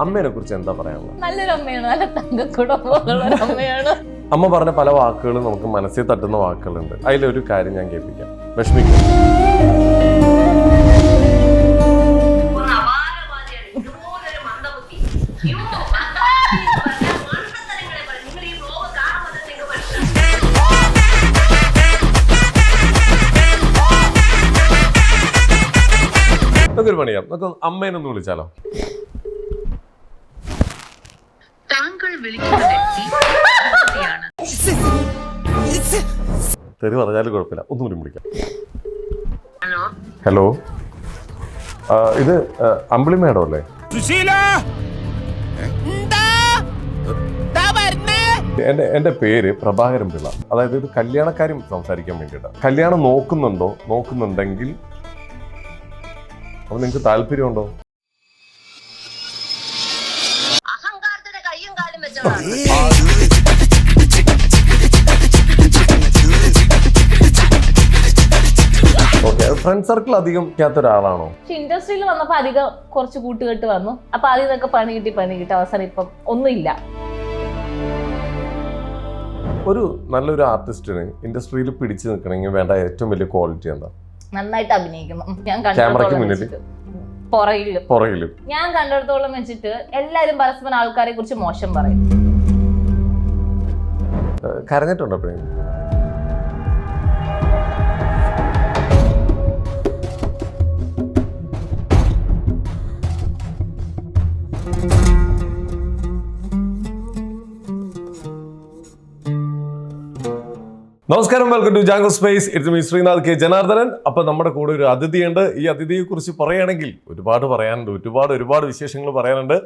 അമ്മേനെ കുറിച്ച് എന്താ പറയാനുള്ളത്? നല്ലൊരു അമ്മയാണ്, നല്ല തങ്കക്കുടമുള്ള അമ്മയാണ്. അമ്മ പറഞ്ഞ പല വാക്കുകളും നമുക്ക് മനസ്സിൽ തട്ടുന്ന വാക്കുകളുണ്ട്. അതിലൊരു കാര്യം ഞാൻ കേൾപ്പിക്കാം. വിഷമിക്കും. നമുക്കൊരു പണിയാം, നമുക്ക് അമ്മേനൊന്ന് വിളിച്ചാലോ? തെറി പറഞ്ഞാലും കുഴപ്പമില്ല, ഒന്നുകൂടി വിളിക്കാം. ഹലോ, ഇത് അമ്പിളി മേഡം അല്ലേ? എന്റെ പേര് പ്രഭാകരൻ പിള്ള. അതായത് ഇത് കല്യാണക്കാര്യം സംസാരിക്കാൻ വേണ്ടിയിട്ടാണ്. കല്യാണം നോക്കുന്നുണ്ടെങ്കിൽ അപ്പൊ നിങ്ങൾക്ക് താല്പര്യമുണ്ടോ? ഓക്കെ, ഫ്രണ്ട് സർക്കിൾ അധികം ഇല്ലാത്ത ഒരാളാണോ? ഇൻഡസ്ട്രിയിൽ വന്നപ്പോ അധികം കുറച്ച് കൂട്ടുകെട്ട് വന്നു. അപ്പൊ അതിൽ നിന്നൊക്കെ പണി കിട്ടി അവസാനം ഇപ്പം ഒന്നുമില്ല. ഒരു നല്ലൊരു ആർട്ടിസ്റ്റിന് ഇൻഡസ്ട്രിയിൽ പിടിച്ചു നിൽക്കണമെങ്കിൽ വേണ്ട ഏറ്റവും വലിയ ക്വാളിറ്റി എന്താ? നന്നായിട്ട് അഭിനയിക്കണം. ഞാൻ ക്യാമറയ്ക്ക് മുന്നിൽ പുറകിലും ഞാൻ കണ്ടിടത്തോളം വെച്ചിട്ട് എല്ലാരും പരസ്പരം ആൾക്കാരെ കുറിച്ച് മോശം പറയും. കരഞ്ഞിട്ടുണ്ടോ എപ്പോഴെങ്കിലും? നമസ്കാരം, welcome to Jango Space. It's me Sreenath K Janardhanan. അപ്പൊ നമ്മുടെ കൂടെ ഒരു അതിഥിയുണ്ട്. ഈ അതിഥിയെ കുറിച്ച് പറയുകയാണെങ്കിൽ ഒരുപാട് പറയാനുണ്ട്, ഒരുപാട് വിശേഷങ്ങൾ പറയാനുണ്ട്.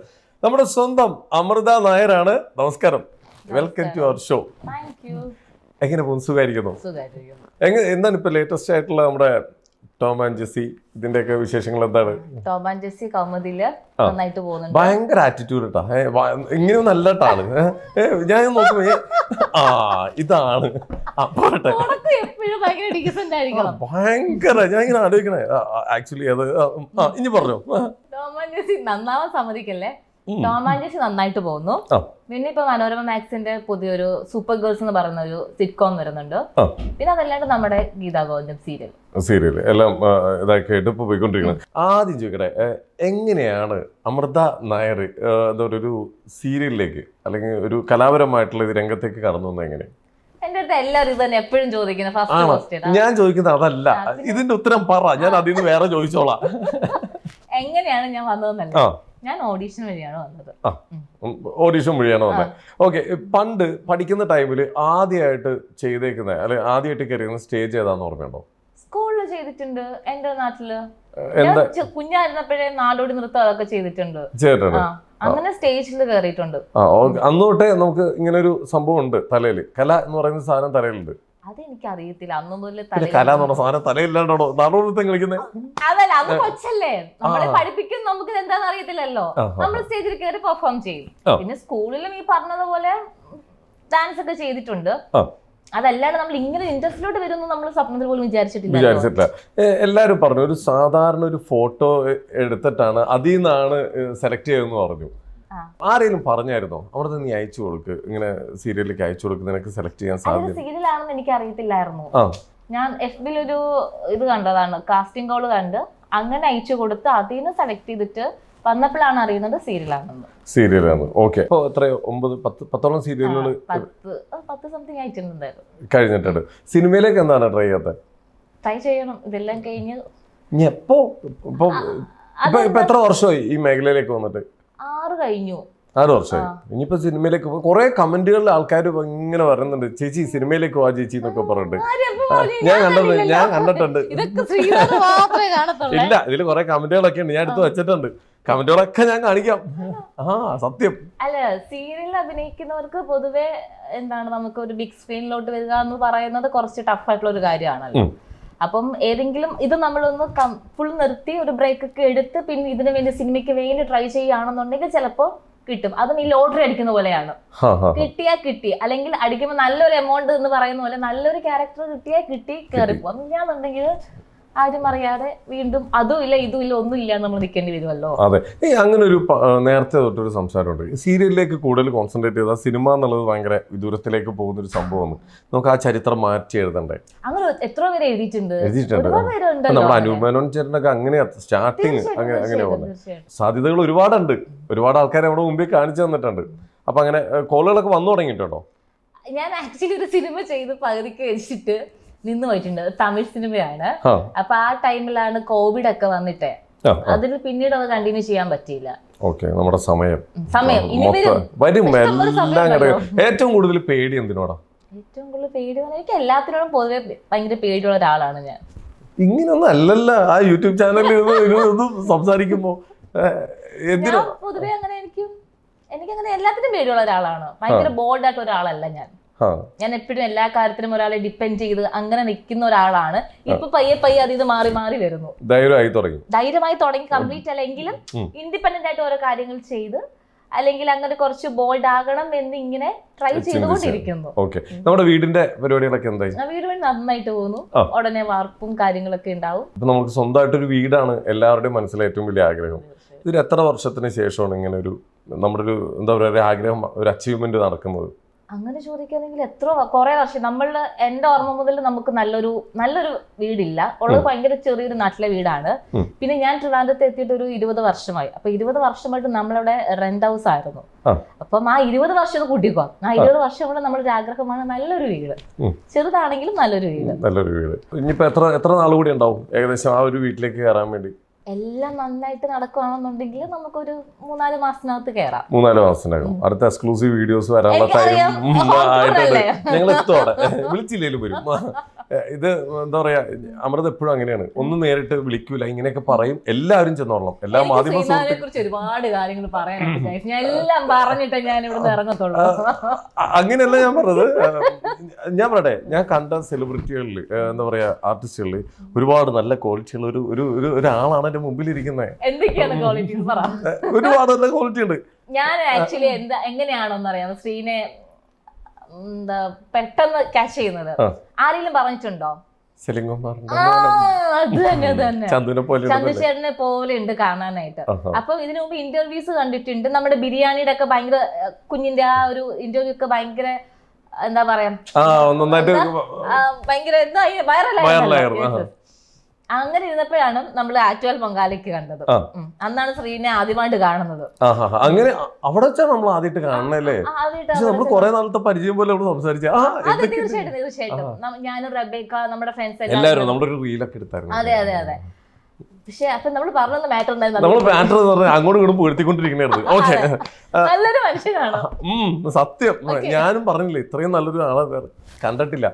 നമ്മുടെ സ്വന്തം അമൃത നായരാണ്. നമസ്കാരം, വെൽക്കം ടു അവർ ഷോ. എങ്ങനെ പോകുന്നു? സുഖമായിരിക്കുന്നു? എന്താണ് ഇപ്പൊ ലേറ്റസ്റ്റ് ആയിട്ടുള്ള നമ്മുടെ ടോം ആൻഡ് ജെസ്സി ഇതിന്റെയൊക്കെ വിശേഷങ്ങൾ എന്താണ്? ടോം ആൻഡ് ജെസ്സി കൗമുദിയില് നന്നായിട്ട് പോകുന്നുണ്ട്. ഭയങ്കര ആറ്റിറ്റ്യൂഡ് കേട്ടാ, ഇങ്ങനെ നല്ലട്ടാണ്. ഞാൻ നോക്കുമ്പോ ഇതാണ് ഭയങ്കര. ഞാൻ ഇങ്ങനെ ആലോചിക്കണേ ആക്ച്വലി അത്. ഇനി പറഞ്ഞോ. ടോം ആൻഡ് ജെസ്സി നന്നാവാൻ സമ്മതിക്കല്ലേ. ടോം ആൻഡ് ജെസ്സി നന്നായിട്ട് പോകുന്നു. പിന്നെ ഇപ്പൊ മനോരമ മാക്സിന്റെ പുതിയൊരു സൂപ്പർ ഗേൾസ് എന്ന് പറയുന്ന ഒരു സിറ്റ്കോം വരുന്നുണ്ട്. പിന്നെ അതല്ലാണ്ട് നമ്മുടെ ഗീതാ ഗോവിന്ദം സീരിയൽ എല്ലാം ഇതാക്കിയിട്ട് ഇപ്പൊ പോയിക്കൊണ്ടിരിക്കുന്നത്. ആദ്യം ചോദിക്കട്ടെ, എങ്ങനെയാണ് അമൃത നായർ ഒരു സീരിയലിലേക്ക് അല്ലെങ്കിൽ ഒരു കലാപരമായിട്ടുള്ള ഇത് രംഗത്തേക്ക് കടന്നു വന്നത്? എങ്ങനെ? എന്റെ അടുത്ത് എല്ലാവരും ഇത് തന്നെ എപ്പോഴും ചോദിക്കുന്നത്. ഞാൻ ചോദിക്കുന്നത് അതല്ല, ഇതിന്റെ ഉത്തരം പറ, ഞാൻ അതിൽ നിന്ന് വേറെ ചോദിച്ചോളാം. എങ്ങനെയാണ് ഞാൻ വന്നതെന്നല്ല, ഞാൻ ഓഡീഷൻ വഴിയാണ് വന്നത്. ഓഡീഷൻ വഴിയാണ് വന്നത്. ഓക്കെ, പണ്ട് പഠിക്കുന്ന ടൈമിൽ ആദ്യമായിട്ട് ചെയ്തേക്കുന്ന അല്ലെങ്കിൽ ആദ്യമായിട്ട് കയറിയുന്ന സ്റ്റേജ് ഏതാന്ന് ഓർമ്മയുണ്ടോ? സ്കൂളിൽ ചെയ്തിട്ടുണ്ട്. എന്റെ നാട്ടില് കുഞ്ഞായിരുന്നപ്പോഴേ നാടോടി നൃത്തം അതൊക്കെ ചെയ്തിട്ടുണ്ട്. അങ്ങനെ സ്റ്റേജിൽ കയറിയിട്ടുണ്ട്. അന്ന് തൊട്ടേ നമുക്ക് ഇങ്ങനെ ഒരു സംഭവം ഉണ്ട് തലയില്. കല എന്ന് പറയുന്ന സാധനം തലയിലുണ്ട്. അതെനിക്ക് അറിയത്തില്ല. അന്ന് മുതൽ കല എന്ന് പറഞ്ഞ സാധനം തലയില്ലാണ്ടോ നാടോടി നൃത്തം കളിക്കുന്നത്? അതല്ല, അത് കൊച്ചല്ലേ, നമ്മളെ പഠിപ്പിക്കും, നമുക്ക് എന്താന്ന് അറിയത്തില്ലല്ലോ. നമ്മൾ സ്റ്റേജിൽ കയറി പെർഫോം ചെയ്യും. പിന്നെ സ്കൂളിലും ഈ പറഞ്ഞതുപോലെ ഡാൻസ് ഒക്കെ ചെയ്തിട്ടുണ്ട്. അതല്ലാണ്ട് നമ്മൾ ഇങ്ങനെ ഇൻഡസ്ട്രിയിലോട്ട് വരുന്നു നമ്മൾ സ്വപ്നത്തിൽ പോലും വിചാരിച്ചിട്ടില്ല. എല്ലാരും പറഞ്ഞു ഒരു സാധാരണ ഒരു ഫോട്ടോ എടുത്തിട്ടാണ് അതിൽ നിന്നാണ് സെലക്ട് ചെയ്തെന്ന് പറഞ്ഞു. ആരെങ്കിലും പറഞ്ഞായിരുന്നോ അവിടെ നീ അയച്ചു കൊടുക്ക്, ഇങ്ങനെ സീരിയലിലേക്ക് അയച്ചു കൊടുക്ക്, നിനക്ക് സെലക്ട് ചെയ്യാൻ സാധ്യത? സീരിയലാണെന്ന് എനിക്ക് അറിയത്തില്ലായിരുന്നു. ഞാൻ FB ഇത് കണ്ടതാണ്, കാസ്റ്റിംഗ് കോള് കണ്ട് അങ്ങനെ അയച്ചു കൊടുത്ത് അതിൽ നിന്ന് സെലക്ട് ചെയ്തിട്ട് വന്നപ്പോഴാണ് അറിയുന്നത് സീരിയലാണ്. ഓക്കെ, എത്ര 9-10 സീരിയലുകൾ 10 സംതിങ് ആയിട്ടുണ്ടായിരുന്നു കഴിഞ്ഞിട്ടുണ്ട്. സിനിമയിലേക്ക് എന്താണ് ട്രൈ ചെയ്യാത്തത്? ട്രൈ ചെയ്യണം, ഇതെല്ലാം കഴിഞ്ഞ്. ഇപ്പൊ എത്ര വർഷമായി ഈ മേഖലയിലേക്ക് വന്നിട്ട്? 6 കഴിഞ്ഞു. 6 വർഷമായി. ഇനിയിപ്പോ സിനിമയിലേക്ക് കുറെ കമന്റുകളിൽ ആൾക്കാർ ഇങ്ങനെ പറയുന്നുണ്ട്, ചേച്ചി സിനിമയിലേക്ക് വാ ചേച്ചി എന്നൊക്കെ പറഞ്ഞിട്ട്. ഞാൻ കണ്ടിട്ടുണ്ട്. ഇല്ല, ഇതില് കുറെ കമന്റുകളൊക്കെ ഉണ്ട്, ഞാൻ എടുത്ത് വെച്ചിട്ടുണ്ട്. കമന്റുകളൊക്കെ ഞാൻ കാണിക്കാം. സത്യം അല്ല, സീരിയലിൽ അഭിനയിക്കുന്നവർക്ക് പൊതുവെ എന്താണ്, നമുക്ക് ഒരു ബിഗ് സ്ക്രീനിലോട്ട് വരിക എന്ന് പറയുന്നത് കുറച്ച് ടഫ് ആയിട്ടുള്ള ഒരു കാര്യമാണല്ലോ. അപ്പം ഏതെങ്കിലും ഇത് നമ്മളൊന്ന് ഫുൾ നിർത്തി ഒരു ബ്രേക്ക് ഒക്കെ എടുത്ത് പിന്നെ ഇതിനു വേണ്ടി സിനിമയ്ക്ക് വേണ്ടി ട്രൈ ചെയ്യുകയാണെന്നുണ്ടെങ്കിൽ ചിലപ്പോ കിട്ടും. അതും ഈ ലോട്ടറി അടിക്കുന്ന പോലെയാണ്. കിട്ടി, അല്ലെങ്കിൽ അടിക്കുമ്പോൾ നല്ലൊരു എമൗണ്ട് എന്ന് പറയുന്ന പോലെ നല്ലൊരു ക്യാരക്ടർ കിട്ടി കയറിപ്പോ. ഞാന്നുണ്ടെങ്കിൽ ആരും അറിയാതെ വീണ്ടും അതും ഇല്ല ഇതും ഇല്ല ഒന്നും ഇല്ല നമ്മൾ നിൽക്കേണ്ടി വരുമല്ലോ. അതെ, അങ്ങനെ ഒരു നേരത്തെ തൊട്ടൊരു സംസാരമുണ്ട്, സീരിയലിലേക്ക് കൂടുതൽ കോൺസെൻട്രേറ്റ് ചെയ്താൽ സിനിമ എന്നുള്ളത് ഭയങ്കര വിദൂരത്തിലേക്ക് പോകുന്ന ഒരു സംഭവമാണ്. നമുക്ക് ആ ചരിത്രം മാറ്റി എഴുതണ്ടേ? അങ്ങനെ എത്ര പേര് എഴുതിയിട്ടുണ്ട്. നമ്മുടെ അനൂപ് മേനോൻ ചേട്ടനൊക്കെ അങ്ങനെയാ സ്റ്റാർട്ടിങ് അങ്ങനെ പോകുന്നത്. സാധ്യതകൾ ഒരുപാടുണ്ട്, ഒരുപാട് ആൾക്കാരെ നമ്മുടെ മുമ്പിൽ കാണിച്ചു തന്നിട്ടുണ്ട്. അപ്പൊ അങ്ങനെ കോളുകളൊക്കെ വന്നു തുടങ്ങിയിട്ടുണ്ടോ? ഞാൻ ആക്ച്വലി ഒരു സിനിമ ചെയ്ത് പകുതിക്ക് വെച്ചിട്ട് നിന്ന് പോയിട്ടുണ്ട്. തമിഴ് സിനിമയാണ്. അപ്പൊ ആ ടൈമിലാണ് കോവിഡ് ഒക്കെ വന്നിട്ടേ, അതിൽ പിന്നീട് അത് കണ്ടിന്യൂ ചെയ്യാൻ പറ്റിയില്ല. നമ്മുടെ സമയം ഇനി വരും. ഏറ്റവും കൂടുതൽ പേടി എന്തിനോടാ? ഏറ്റവും കൂടുതൽ പേടി എനിക്ക് എല്ലാത്തിനോടും പൊതുവെ ഭയങ്കര പേടിയുള്ള ഒരാളാണ് ഞാൻ. ഇങ്ങനൊന്നും അല്ലല്ല ആ യൂട്യൂബ് ചാനലിൽ സംസാരിക്കുമ്പോ പൊതുവെ അങ്ങനെ എനിക്കങ്ങനെ എല്ലാത്തിനും പേടിയുള്ള ഒരാളാണ്. ഭയങ്കര ബോൾഡ് ആയിട്ടുള്ള ഒരാളല്ല ഞാൻ എപ്പോഴും എല്ലാ കാര്യത്തിനും ഒരാളെ ഡിപ്പെൻഡ് ചെയ്ത് അങ്ങനെ നിൽക്കുന്ന ഒരാളാണ്. ഇപ്പൊ പയ്യെ അത് ഇത് മാറി മാറി വരുന്നു. ധൈര്യമായി തുടങ്ങി കംപ്ലീറ്റ് അല്ലെങ്കിലും ഇൻഡിപെൻഡന്റ് ആയിട്ട് ഓരോ കാര്യങ്ങൾ ചെയ്ത് അല്ലെങ്കിൽ അങ്ങനെ കുറച്ച് ബോൾഡ് ആകണം എന്ന് ഇങ്ങനെ ട്രൈ ചെയ്തുകൊണ്ടിരിക്കുന്നു. നമ്മുടെ വീടിന്റെ പരിപാടികളൊക്കെ എന്തായി? വീട് പണി നന്നായിട്ട് പോകുന്നു. ഉടനെ വാർപ്പും കാര്യങ്ങളൊക്കെ ഉണ്ടാവും. നമുക്ക് സ്വന്തമായിട്ടൊരു വീടാണ് എല്ലാവരുടെയും മനസ്സിലെ ഏറ്റവും വലിയ ആഗ്രഹം. ഇതിൽ എത്ര വർഷത്തിന് ശേഷമാണ് ഇങ്ങനെ ഒരു നമ്മുടെ ഒരു എന്താ പറയുക ഒരു ആഗ്രഹം, ഒരു അച്ചീവ്മെന്റ് നടക്കുന്നത്? അങ്ങനെ ചോദിക്കുകയാണെങ്കിൽ കുറെ വർഷം എന്റെ ഓർമ്മ മുതൽ നമുക്ക് നല്ലൊരു വീടില്ല. ഉള്ളത് ഭയങ്കര ചെറിയൊരു നാട്ടിലെ വീടാണ്. പിന്നെ ഞാൻ ട്രിവാൻഡ്രത്ത് എത്തിയിട്ട് ഒരു 20 വർഷമായി. അപ്പൊ 20 വർഷമായിട്ട് നമ്മളവിടെ റെന്റ് ഹൗസ് ആയിരുന്നു. അപ്പം ആ 20 വർഷം കൂട്ടിക്കോ, ആ 20 വർഷം കൊണ്ട് നമ്മുടെ ഒരു ആഗ്രഹമാണ് നല്ലൊരു വീട്, ചെറുതാണെങ്കിലും നല്ലൊരു വീട്. ഇനിയിപ്പോ എത്ര നാൾ കൂടി ഉണ്ടാവും ഏകദേശം ആ ഒരു വീട്ടിലേക്ക് കയറാൻ വേണ്ടി? എല്ലാം നന്നായിട്ട് നടക്കുകയാണെന്നുണ്ടെങ്കിൽ നമുക്കൊരു 3-4 മാസത്തിനകത്ത് കയറാം. 3-4 മാസത്തിനകം അടുത്ത എക്സ്ക്ലൂസീവ് വീഡിയോസ് വരാനുള്ള ടൈം ഞങ്ങൾ എത്തോടെ വിളിച്ചില്ലേലും വരും. ഇത് എന്താ പറയാ, അമൃത എപ്പോഴും അങ്ങനെയാണ്, ഒന്നും നേരിട്ട് വിളിക്കൂല, ഇങ്ങനെയൊക്കെ പറയും. എല്ലാവരും ചെന്നോളണം, എല്ലാ മാധ്യമ കുറിച്ച് ഒരുപാട് കാര്യങ്ങൾ പറയാനായിട്ട് ഞാൻ എല്ലാം പറഞ്ഞിട്ടേ ഞാൻ ഇവിടെ ഇറങ്ങത്തുള്ളൂ. അങ്ങനെയല്ല ഞാൻ പറഞ്ഞത്. ഞാൻ പറയട്ടെ, ഞാൻ കണ്ട സെലിബ്രിറ്റികളിൽ എന്താ പറയാ ആർട്ടിസ്റ്റുകളിൽ ഒരുപാട് നല്ല ക്വാളിറ്റിയുള്ള ഒരാളാണ് എന്റെ മുമ്പിൽ ഇരിക്കുന്നത്. എന്തൊക്കെയാണ് ക്വാളിറ്റീസ് പറ? ഒരുപാട് നല്ല ക്വാളിറ്റി ഉണ്ട്. ഞാൻ ആക്ച്വലി എങ്ങനെയാണോന്ന് അറിയാം ശ്രീനെ പെട്ടെന്ന് ക്യാച്ച് ചെയ്യുന്നത്. ആരെങ്കിലും പറഞ്ഞിട്ടുണ്ടോ? ചന്ദ്രശേഖരനെ പോലെ ഉണ്ട് കാണാനായിട്ട്. അപ്പൊ ഇതിനു മുമ്പ് ഇന്റർവ്യൂസ് കണ്ടിട്ടുണ്ട്. നമ്മുടെ ബിരിയാണിയുടെ ഒക്കെ ഭയങ്കര കുഞ്ഞിന്റെ ആ ഒരു ഇന്റർവ്യൂ ഒക്കെ ഭയങ്കര എന്താ പറയാ ഭയങ്കര എന്താ വൈറലായിരുന്നു. അങ്ങനെ ഇരുന്നപ്പോഴാണ് നമ്മൾ ആറ്റുകാൽ പൊങ്കാലയ്ക്ക് കണ്ടത്. അന്നാണ് ശ്രീനെ ആദ്യമായിട്ട് കാണുന്നത്. അങ്ങനെ അവിടെ വെച്ചാണ് നമ്മൾ ആദ്യമായിട്ട് കാണണല്ലേ? നമ്മൾ കുറെ നാളത്തെ പരിചയം പോലെ തീർച്ചയായിട്ടും ഞാനും റബേക്ക നമ്മുടെ ഫ്രണ്ട്സ് എല്ലാവരും നമ്മുടെ ഒരു റീലൊക്കെ എടുത്തായിരുന്നു. അതെ. പക്ഷെ അപ്പൊ നമ്മൾ പറഞ്ഞ മാറ്റർ അങ്ങോട്ടും ഇങ്ങോട്ടും പുകഴ്ത്തിക്കൊണ്ടിരിക്കണായിരുന്നു. ഓക്കെ, നല്ലൊരു മനുഷ്യനാണ് സത്യം. ഞാനും പറഞ്ഞില്ലേ ഇത്രയും നല്ലൊരു ആളെ കണ്ടിട്ടില്ല.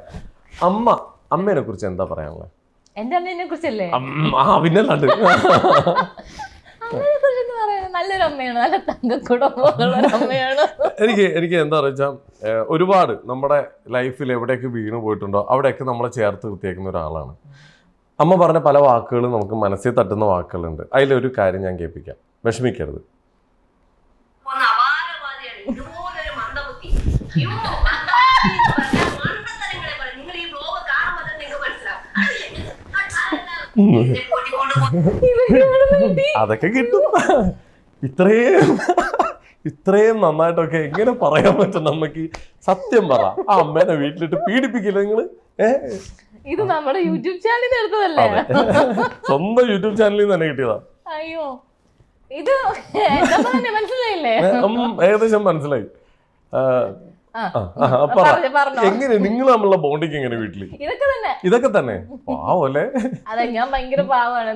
അമ്മേനെ കുറിച്ച് എന്താ പറയാനുള്ളത്? എന്റെ അമ്മേനെ കുറിച്ചല്ലേ? പിന്നല്ലാണ്ട് നല്ലൊരു അമ്മയാണ്, നല്ല തങ്കക്കുടമുള്ള അമ്മയാണ്. എനിക്ക് എന്താ വെച്ചാൽ ഒരുപാട് നമ്മുടെ ലൈഫിൽ എവിടെയൊക്കെ വീണ് പോയിട്ടുണ്ടോ അവിടെയൊക്കെ നമ്മളെ ചേർത്ത് നിർത്തിയേക്കുന്ന ഒരാളാണ്. അമ്മ പറഞ്ഞ പല വാക്കുകളും നമുക്ക് മനസ്സിൽ തട്ടുന്ന വാക്കുകളുണ്ട്. അതിലൊരു കാര്യം ഞാൻ കേൾപ്പിക്കാം, വിഷമിക്കരുത്. അതൊക്കെ കിട്ടും. ഇത്രയും നന്നായിട്ടൊക്കെ എങ്ങനെ പറയാൻ പറ്റും നമുക്ക്? സത്യം പറ, ആ അമ്മേനെ വീട്ടിലിട്ട് പീഡിപ്പിക്കില്ല നിങ്ങള്? ഇത് നമ്മുടെ യൂട്യൂബ് ചാനലിൽ എടുത്തതല്ലേ? സ്വന്തം യൂട്യൂബ് ചാനലിൽ തന്നെ കിട്ടിയതാ. അയ്യോ, ഇത് മനസ്സിലായില്ലേ? ഏകദേശം മനസ്സിലായി. എങ്ങനെ നിങ്ങൾ നമ്മളുടെ ബോണ്ടിങ് എങ്ങനെ വീട്ടില്? ഇതൊക്കെ തന്നെ പാവല്ലേ? ഞാൻ ഭയങ്കര പാവാണ്.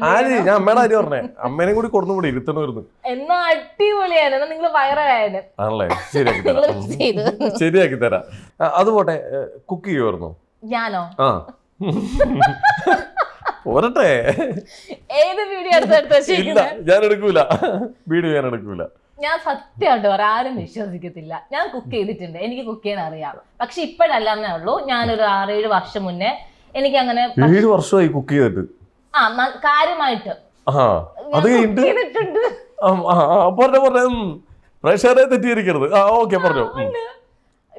ഞാൻ അമ്മയുടെ കാര്യം പറഞ്ഞേ, അമ്മേനെ കൂടി കൊടുന്നു കൂടി ഇരുത്തണമായിരുന്നു. എന്നാ അടിപൊളിയാണ്, നിങ്ങൾ വയറായാലും ആണല്ലേ? ശരിയാക്കി തരാം. അതുപോട്ടെ, കുക്ക് ചെയ്യുമായിരുന്നു? ഞാനോ? പോരട്ടെ, ഏത് വീഡിയോ എടുത്ത് ഞാൻ എടുക്കൂല, വീഡിയോ ഞാൻ എടുക്കൂല. ഞാൻ സത്യമായിട്ട് പറയാം, ആരും വിശ്വസിക്കത്തില്ല. ഞാൻ കുക്ക് ചെയ്തിട്ടുണ്ട്, എനിക്ക് കുക്ക് ചെയ്യാൻ അറിയാം. പക്ഷെ ഇപ്പോഴല്ലാന്നേ ഉള്ളൂ. ഞാനൊരു 6-7 വർഷം മുന്നേ എനിക്ക് അങ്ങനെ 7 വർഷമായി കുക്ക് ചെയ്തിട്ട് കാര്യമായിട്ട് ചെയ്തിട്ടുണ്ട്. പ്രേക്ഷകരെ തെറ്റിയിരിക്കരുത്. ഓക്കെ, പറഞ്ഞോ.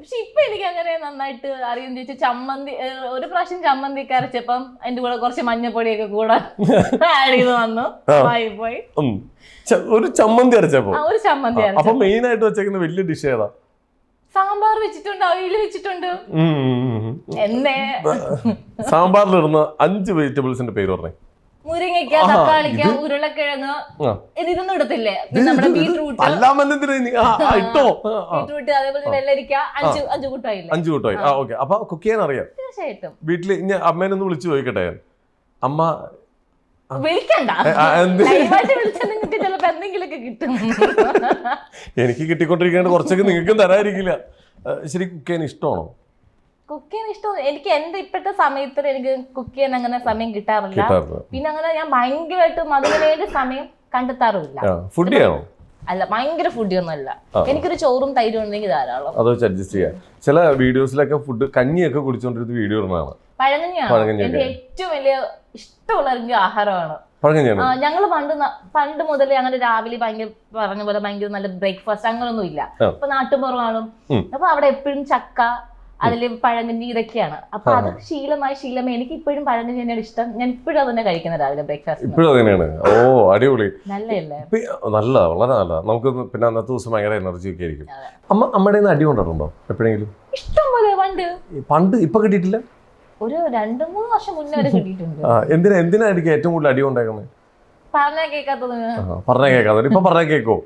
പക്ഷെ ഇപ്പൊ എനിക്ക് അങ്ങനെ നന്നായിട്ട് അറിയും ചോദിച്ചു. ചമ്മന്തി ഒരു പ്രാവശ്യം ചമ്മന്തിക്ക് അരച്ചപ്പം അതിന്റെ കൂടെ കുറച്ച് മഞ്ഞപ്പൊടിയൊക്കെ കൂടെ ആഡ് ചെയ്ത് വന്നു. പോയി ഒരു ചമ്മന്തി അരച്ചപ്പോ ഒരു ചമ്മന്തി അപ്പൊ മെയിൻ ആയിട്ട് വെച്ചേക്കുന്ന വലിയ ഡിഷ് ഏതാ? സാമ്പാർ വെച്ചിട്ടുണ്ട്, അവിയൽ വെച്ചിട്ടുണ്ട്. എന്തേ സാമ്പാറിലിടുന്ന 5 വെജിറ്റബിൾസിന്റെ പേര് പറഞ്ഞേ. മുരിങ്ങയ്ക്ക, തക്കാളിക്ക, ഉരുളക്കിഴങ്ങ്, ഇതൊന്നും ഇടത്തില്ലേ? നമ്മുടെ ബീട്രൂട്ട്, ബീട്രൂട്ട്, അതേപോലെ വെള്ളരിക്ക, 5 കൂട്ടായില്ലേ? 5 കൂട്ടായി. ഓക്കെ. അപ്പൊ കുക്ക് ചെയ്യാൻ അറിയാം? തീർച്ചയായിട്ടും. വീട്ടില് ഇനി അമ്മേനൊന്ന് വിളിച്ചു ചോദിക്കട്ടെ, അമ്മ വിളിക്കണ്ട, വിളിച്ചാൽ നിങ്ങൾക്ക് ചിലപ്പോ എന്തെങ്കിലുമൊക്കെ കിട്ടും. എനിക്ക് കിട്ടിക്കൊണ്ടിരിക്കാണ്ട് കുറച്ചൊക്കെ നിങ്ങൾക്കും തരാതിരിക്കില്ല. ശരി, കുക്ക് ചെയ്യാൻ ഇഷ്ടമാണോ? കുക്ക് ചെയ്യാൻ ഇഷ്ടം. എനിക്ക് എന്റെ ഇപ്പോഴത്തെ സമയത്ത് എനിക്ക് കുക്ക് ചെയ്യാൻ അങ്ങനെ സമയം കിട്ടാറില്ല. പിന്നെ അങ്ങനെ ഞാൻ ഭയങ്കരമായിട്ട് അതിന് വേണ്ടി സമയം കണ്ടെത്താറുമില്ല. ഫുഡിയാണോ? അല്ല, ഭയങ്കര ഫുഡിയൊന്നും അല്ല. എനിക്കൊരു ചോറും തൈരും ഉണ്ടെങ്കിൽ ധാരാളം. അത് വെച്ച് അഡ്ജസ്റ്റ് ചെയ്യാം. ചില വീഡിയോസിലൊക്കെ ഫുഡ് കഞ്ഞിയൊക്കെ കുടിച്ചോണ്ടിരുന്ന വീഡിയോ ഇടുന്നതാണ്. പഴങ്കഞ്ഞിയാണ് എന്റെ ഏറ്റവും വലിയ ഇഷ്ടമുള്ള എനിക്ക് ആഹാരമാണ്. ഞങ്ങള് പണ്ട് മുതലേ അങ്ങനെ രാവിലെ ഭയങ്കര പറഞ്ഞ പോലെ ഭയങ്കര നല്ല ബ്രേക്ക്ഫാസ്റ്റ് അങ്ങനൊന്നും ഇല്ല. അപ്പൊ നാട്ടുപുറമാണ്. അപ്പൊ അവിടെ എപ്പോഴും ചക്ക, അതില് പഴങ്കഞ്ഞി, ഇതൊക്കെയാണ്. അപ്പൊ അത് ശീലമായി എനിക്ക് ഇപ്പോഴും പഴങ്കഞ്ഞി തന്നെയാണ് ഇഷ്ടം. ഞാൻ ഇപ്പോഴും അത് തന്നെ കഴിക്കുന്നത് രാവിലെ ബ്രേക്ക്ഫാസ്റ്റ്. ഇപ്പോഴും തന്നെയാണ്. ഓ, അടിപൊളി. നല്ലതല്ലേ? നല്ല, വളരെ നല്ല. നമുക്ക് പിന്നെ അന്നത്തെ ദിവസം ഭയങ്കര എനർജി ഒക്കെ ആയിരിക്കും. അമ്മയുടെ അടി കൊണ്ടിട്ടുണ്ടോ എപ്പോഴെങ്കിലും? ഇഷ്ടം പോലെ. പണ്ട് ഇപ്പൊ കിട്ടിയിട്ടില്ല. ഒരു 2-3 വർഷം മുന്നേ വരെ കിട്ടിയിട്ടുണ്ട്. എന്തിനാ എനിക്ക് ഏറ്റവും കൂടുതൽ അടി കൊണ്ടേക്കുന്നത്? പറഞ്ഞാ കേൾക്കാത്തത്. പറഞ്ഞാ കേൾക്കാത്ത. ഇപ്പൊ പറഞ്ഞാ കേക്കോ?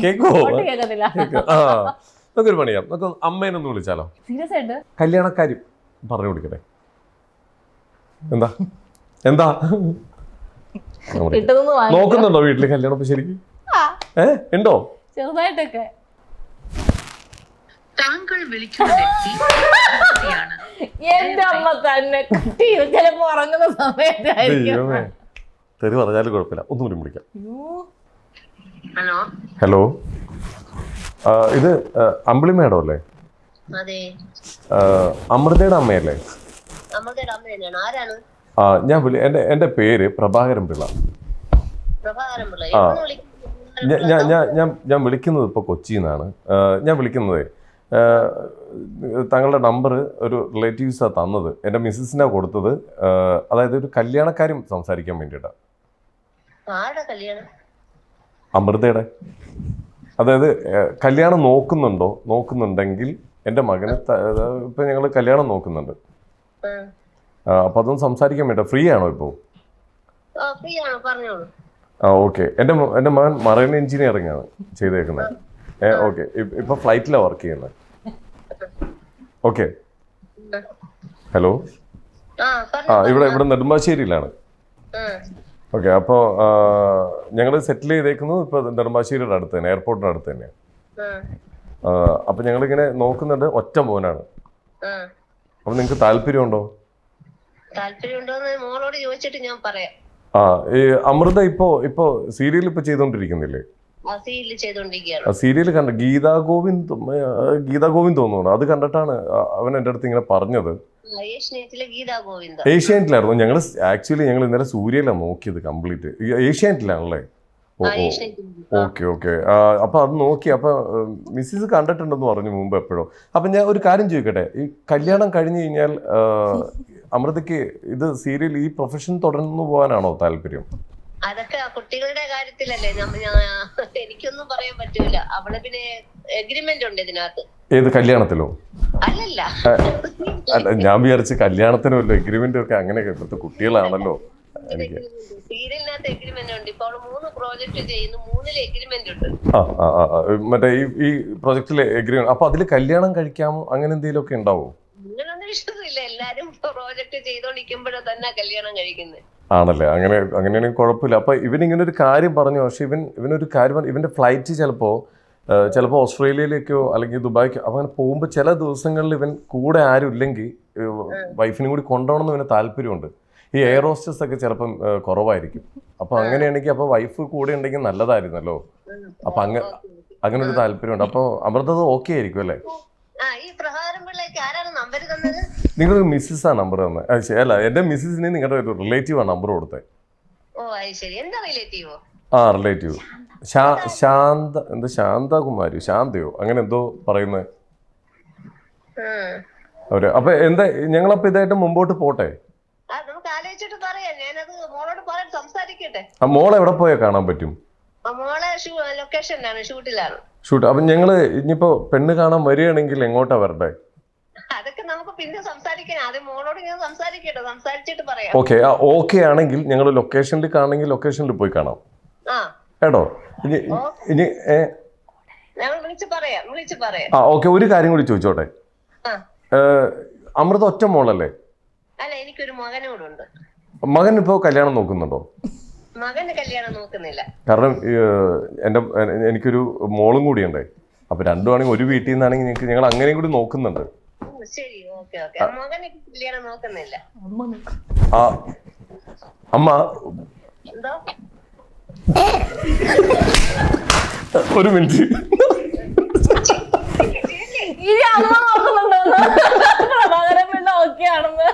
കേക്കോ? നമുക്കൊരു പണിയാം, നമുക്ക് അമ്മേനൊന്ന് വിളിച്ചാലോ? സീരിയസ് ആയിട്ട് കല്യാണക്കാരി പറഞ്ഞു കൊടുക്കട്ടെ. എന്താ എന്താ നോക്കുന്നുണ്ടോ വീട്ടില് കല്യാണം? ഇപ്പൊ ശരിക്കും ഉണ്ടോ? ചെറുതായിട്ടൊക്കെ. എന്റെ അമ്മ തന്നെ ചിലപ്പോ ഉറങ്ങുന്ന സമയത്തായിരിക്കും. തെറി പറഞ്ഞാലും കുഴപ്പമില്ല, ഒന്നുകൂടി വിളിക്കാം. ഹലോ ഹലോ, ഇത് അമ്പിളി മേഡം അല്ലേ? അമൃതയുടെ അമ്മയല്ലേ? ഞാൻ എന്റെ പേര് പ്രഭാകരൻ പിള്ള. ഞാൻ വിളിക്കുന്നത് ഇപ്പൊ കൊച്ചിയിൽ നിന്നാണ്. ഞാൻ വിളിക്കുന്നത് താങ്കളുടെ നമ്പർ ഒരു റിലേറ്റീവ്സാണ് തന്നത്. എൻ്റെ മിസ്സസിനാണ് കൊടുത്തത്. അതായത് ഒരു കല്യാണക്കാര്യം സംസാരിക്കാൻ വേണ്ടിയിട്ടാണ്. അമൃതയുടെ. അതായത് കല്യാണം നോക്കുന്നുണ്ടെങ്കിൽ എൻ്റെ മകന് ഇപ്പൊ ഞങ്ങൾ കല്യാണം നോക്കുന്നുണ്ട്. അപ്പൊ അതൊന്നും സംസാരിക്കാൻ വേണ്ട. ഫ്രീ ആണോ ഇപ്പോ? ഓക്കെ. എൻ്റെ മകൻ മറൈൻ എഞ്ചിനീയറിംഗ് ആണ് ചെയ്തേക്കുന്നത്. ഓക്കെ. ഇപ്പൊ ഫ്ലൈറ്റിലാണ് വർക്ക് ചെയ്യുന്നത്. ഓക്കെ. ഹലോ. ഇവിടെ നെടുമ്പാശ്ശേരിയിലാണ്. ഓക്കെ. അപ്പോൾ ഞങ്ങൾ സെറ്റിൽ ചെയ്തേക്കുന്നത് ഇപ്പൊ നെടുമ്പാശ്ശേരിയുടെ അടുത്ത് തന്നെ, എയർപോർട്ടിന്റെ അടുത്ത് തന്നെയാണ്. അപ്പൊ ഞങ്ങളിങ്ങനെ നോക്കുന്നുണ്ട്. ഒറ്റ മോനാണ്. അപ്പൊ നിങ്ങക്ക് താല്പര്യമുണ്ടോ? മോളോട് ചോദിച്ചിട്ട് ഞാൻ പറയാം. ഈ അമൃത ഇപ്പൊ സീരിയൽ ഇപ്പൊ ചെയ്തോണ്ടിരിക്കുന്നില്ലേ? സീരിയൽ കണ്ട ഗീതാ ഗോവിന്ദ് തോന്നുന്നു. അത് കണ്ടിട്ടാണ് അവൻ എൻ്റെ അടുത്ത് ഇങ്ങനെ പറഞ്ഞത്. ഏഷ്യാനെറ്റിലായിരുന്നു. ഞങ്ങൾ ഇന്നലെ സൂര്യയിലാണ് നോക്കിയത് കംപ്ലീറ്റ്. ഏഷ്യാനെറ്റിലാണല്ലേ? ഓക്കെ. അപ്പൊ അത് നോക്കി. അപ്പൊ മിസ്സിസ് കണ്ടിട്ടുണ്ടെന്ന് പറഞ്ഞു മുമ്പ് എപ്പോഴോ. അപ്പൊ ഞാൻ ഒരു കാര്യം ചോദിക്കട്ടെ, ഈ കല്യാണം കഴിഞ്ഞു കഴിഞ്ഞാൽ അമൃതയ്ക്ക് ഇത് സീരിയൽ ഈ പ്രൊഫഷൻ തുടർന്നു പോകാനാണോ താല്പര്യം? അതൊക്കെ കുട്ടികളുടെ കാര്യത്തിലല്ലേ, എനിക്കൊന്നും പറയാൻ പറ്റൂല. അവള് പിന്നെ എഗ്രിമെന്റ് ഉണ്ട് ഇതിനകത്ത്. ഏത് കല്യാണത്തിലോ? അല്ലല്ല, ഞാൻ വിചാരിച്ച് കല്യാണത്തിനല്ലോ എഗ്രിമെന്റ് ഒക്കെ. അങ്ങനെ ഇപ്പോഴത്തെ കുട്ടികളാണല്ലോ. സീരിയലിനകത്ത് എഗ്രിമെന്റ് ഉണ്ട്. ഇപ്പൊ അവള് 3 പ്രോജക്ട് ചെയ്യുന്നു, 3-ൽ എഗ്രിമെന്റ് ഉണ്ട്. മറ്റേ ഈ പ്രോജക്റ്റിലെ എഗ്രിമെന്റ്. അപ്പൊ അതില് കല്യാണം കഴിക്കാമോ അങ്ങനെ എന്തെങ്കിലും ഒക്കെ ഉണ്ടാവോ? അങ്ങനൊന്നും ഇഷ്ടമില്ല. എല്ലാരും പ്രോജക്ട് ചെയ്തോണ്ടിരിക്കുമ്പോഴേ തന്നെ കല്യാണം കഴിക്കുന്നത്. ആണല്ലേ? അങ്ങനെയാണെങ്കിൽ കുഴപ്പമില്ല. അപ്പൊ ഇവനിങ്ങനെ ഒരു കാര്യം പറഞ്ഞു. പക്ഷെ ഇവനൊരു കാര്യം പറഞ്ഞു. ഇവന്റെ ഫ്ലൈറ്റ് ചിലപ്പോൾ ഓസ്ട്രേലിയയിലേക്കോ അല്ലെങ്കിൽ ദുബായിക്കോ അങ്ങനെ പോകുമ്പോൾ ചില ദിവസങ്ങളിൽ ഇവൻ കൂടെ ആരും ഇല്ലെങ്കിൽ വൈഫിനും കൂടി കൊണ്ടുപോകണമെന്ന് ഇവന് താല്പര്യമുണ്ട്. ഈ എയർ ഹോസ്റ്റസ് ഒക്കെ ചിലപ്പം കുറവായിരിക്കും. അപ്പൊ അങ്ങനെയാണെങ്കിൽ അപ്പൊ വൈഫ് കൂടെ ഉണ്ടെങ്കിൽ നല്ലതായിരുന്നല്ലോ. അപ്പൊ അങ്ങനെ ഒരു താല്പര്യമുണ്ട്. അപ്പൊ അമൃത ഓക്കെ ആയിരിക്കും അല്ലേ? നിങ്ങളൊരു മിസ്സിസാ നമ്പർ തന്നെ? അല്ല, എന്റെ മിസ്സിസിന് നിങ്ങളുടെ ഒരു റിലേറ്റീവ് ആ നമ്പർ കൊടുത്തത്. റിലേറ്റീവ് ശാന്ത എന്താ ശാന്തകുമാരി ശാന്തയോ അങ്ങനെ എന്തോ പറയുന്നത് അവര്. അപ്പൊ എന്താ ഞങ്ങളപ്പോ ഇതായിട്ട് മുമ്പോട്ട് പോട്ടെ? നമുക്ക് ആലോചിച്ചിട്ട് പറയാം. ഞാനത് മോളോട് പറയാൻ സംസാരിക്കട്ടെ. ആ മോൾ എവിടെ പോയാൽ കാണാൻ പറ്റും? മോളെ ലൊക്കേഷനിലാണ്, ഷൂട്ടിലാണ്. ഷൂട്ട്. അപ്പൊ ഞങ്ങള് ഇനിയിപ്പോ പെണ്ണ് കാണാൻ വരികയാണെങ്കിൽ എങ്ങോട്ടാ വരണ്ടേ? അതൊക്കെ നമുക്ക് പിന്നെ സംസാരിക്കാം. ആദ്യം മോളോട് ഞാൻ സംസാരിക്കട്ടെ, സംസാരിച്ചിട്ട് പറയാം. ഓക്കെ. ഓക്കെ ആണെങ്കിൽ ഞങ്ങൾ ലൊക്കേഷനിൽ കാണണമെങ്കിൽ ലൊക്കേഷനിൽ പോയി കാണാം കേട്ടോ. ഇനി ഞങ്ങൾ വിളിച്ചു പറയാം. ആ ഓക്കെ. ഒരു കാര്യം കൂടി ചോദിച്ചോട്ടെ. അമൃത ഒറ്റ മോളല്ലേ? അല്ല, എനിക്കൊരു മകനും കൂടെ ഉണ്ട്. മകൻ ഇപ്പോ കല്യാണം നോക്കുന്നുണ്ടോ? മകന് കല്യാണം നോക്കുന്നില്ല. കാരണം എനിക്കൊരു മോളും കൂടി ഉണ്ട്. അപ്പൊ രണ്ടുമാണെങ്കിൽ ഒരു വീട്ടിൽ നിന്നാണെങ്കിൽ ഞങ്ങൾ അങ്ങനെയും കൂടി നോക്കുന്നുണ്ട്. ശരി, ഓക്കെ. മകന് കല്യാണം നോക്കുന്നില്ല. ആ അമ്മ എന്തോ ഒരു മിനിറ്റ്. ഇനി അമ്മ നോക്കുന്നുണ്ടോന്ന് പ്രഭാകരൻ പിള്ള ഓക്കെ ആണെന്ന്.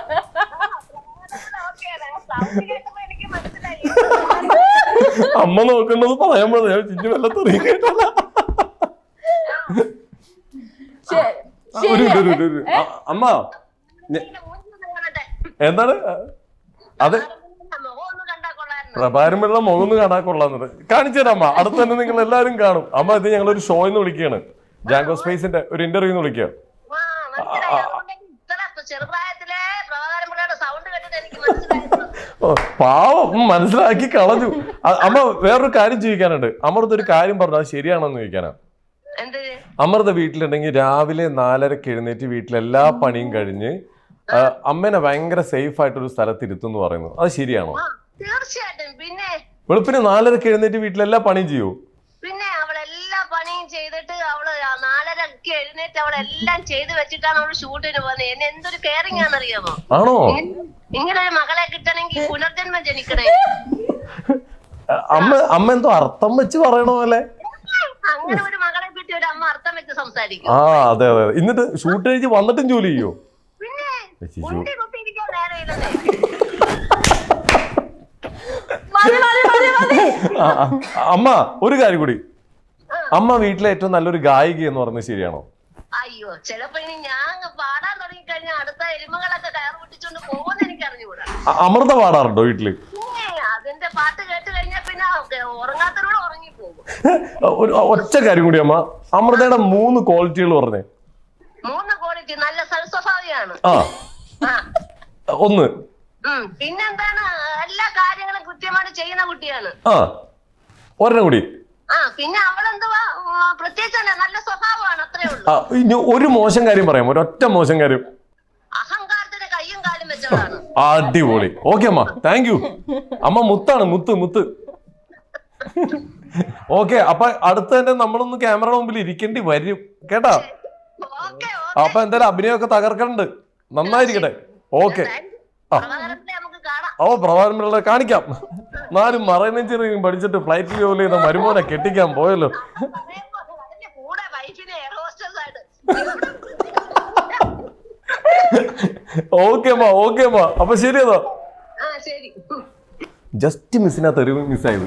അമ്മ നോക്കണ്ടത് പറയാൻ പോലെ ഞാൻ ചിഞ്ചു വല്ല തെറിയ കേട്ടല്ല. അമ്മ എന്താണ് അത്? പ്രഭാരമുള്ള മുഖം കാണാൻ കൊള്ളാന്നത് കാണിച്ചു തരാം അമ്മ. അടുത്ത് തന്നെ നിങ്ങൾ എല്ലാവരും കാണും. അമ്മ ഇത് ഞങ്ങളൊരു ഷോന്ന് വിളിക്കുകയാണ്, ജാങ്കോ സ്പേസിന്റെ ഒരു ഇന്റർവ്യൂ വിളിക്കുക. പാവം മനസ്സിലാക്കി കളഞ്ഞു. അമ്മ വേറൊരു കാര്യം ചോദിക്കാനുണ്ട്. അമൃത ഒരു കാര്യം പറഞ്ഞു, അത് ശരിയാണെന്ന് ചോദിക്കാനാ. അമൃത വീട്ടിലുണ്ടെങ്കിൽ രാവിലെ 4:30 എഴുന്നേറ്റ് വീട്ടിലെല്ലാ പണിയും കഴിഞ്ഞ് അമ്മേനെ ഭയങ്കര സേഫ് ആയിട്ടൊരു സ്ഥലത്ത് ഇരുത്തുന്നു പറയുന്നു, അത് ശരിയാണോ? തീർച്ചയായിട്ടും. പിന്നെ വെളുപ്പിന് 4:30 എഴുന്നേറ്റ് വീട്ടിലെല്ലാ പണിയും ചെയ്യൂ? പിന്നെ അവളെല്ലാ പണിയും ചെയ്തിട്ട് അവള് 4:30 എഴുന്നേറ്റ് അവളെല്ലാം ചെയ്ത് വെച്ചിട്ടാണ് അവള് ഷൂട്ടിന് പോകുന്നത്. എന്നെ എന്തൊരു കെയറിംഗ് ആണെന്നറിയാമോ? ആണോ? ഇങ്ങനെ ഒരു മകളെ കിട്ടണമെങ്കിൽ പുനർജന്മം ജനിക്കണേ. അമ്മ എന്തോ അർത്ഥം വെച്ച് പറയണ പോലെ. അങ്ങനെ ഒരു മകളെ കിട്ടി ഒരു അമ്മ അർത്ഥം വെച്ച് സംസാരിക്കും. ആ അതെ. എന്നിട്ട് ഷൂട്ട് കഴിഞ്ഞ് വന്നിട്ടും ജോലി ചെയ്യോ? പിന്നെ കുട്ടി കുത്തിയിരിക്കാൻ നേരമില്ലെന്നേ. അമ്മ ഒരു കാര്യം കൂടി, അമ്മ വീട്ടിലെ ഏറ്റവും നല്ലൊരു ഗായിക എന്ന് പറഞ്ഞത് ശരിയാണോ? അയ്യോ, ചിലപ്പോ ഇനി ഞാൻ പാടാൻ തുടങ്ങി കഴിഞ്ഞാൽ അടുത്ത എരുമകളൊക്കെ കയർ പൊട്ടിച്ചോണ്ട് പോകുന്ന എനിക്ക് അറിഞ്ഞുകൂടാ. അമൃത പാടാറുണ്ടോ വീട്ടില്? അതിന്റെ പാട്ട് കേട്ട് കഴിഞ്ഞാൽ പിന്നെ ഉറങ്ങാത്തവരോട് ഉറങ്ങിപ്പോകും. ഒറ്റ കാര്യം കൂടി അമ്മ, അമൃതയുടെ 3 ക്വാളിറ്റികൾ പറഞ്ഞേ. 3 ക്വാളിറ്റി. നല്ല സൽസ്വഭാവിയാണ്. ഒന്ന്. പിന്നെന്താണ്, എല്ലാ കാര്യങ്ങളും കൃത്യമായിട്ട് ചെയ്യുന്ന കുട്ടിയാണ്. ഒരെണ്ണം കൂടി. പിന്നെ അവളെന്തുവാ പ്രത്യേകിച്ച് നല്ല സ്വഭാവമാണ്, അത്രേ ഉള്ളൂ. ഇനി ഒരു മോശം കാര്യം പറയാം, ഒരൊറ്റ മോശം കാര്യം. അഹങ്കാരത്തിന് കയ്യും കാലും വെച്ചവളാണ്. അടിപൊളി. ഓക്കെ അമ്മ, താങ്ക് യു. അമ്മ മുത്താണ്, മുത്ത്. ഓക്കെ. അപ്പൊ അടുത്ത് തന്നെ നമ്മളൊന്ന് ക്യാമറ മുമ്പിൽ ഇരിക്കേണ്ടി വരും കേട്ടാ. അപ്പൊ എന്തായാലും അഭിനയമൊക്കെ തകർക്കണ്ട്, നന്നായിരിക്കട്ടെ. ഓക്കെ. പ്രഭാകരൻ കാണിക്കാം. 4 മറൈനെഞ്ചിനീയറിംഗ് പഠിച്ചിട്ട് ഫ്ലൈറ്റിൽ ജോലി ചെയ്ത മരുമോനെ കെട്ടിക്കാൻ പോയല്ലോ. ഓക്കെ അമ്മ. അപ്പൊ ശരിയതാ. ജസ്റ്റ് മിസ്സിനകത്ത് ഒരു മിസ്സായത്.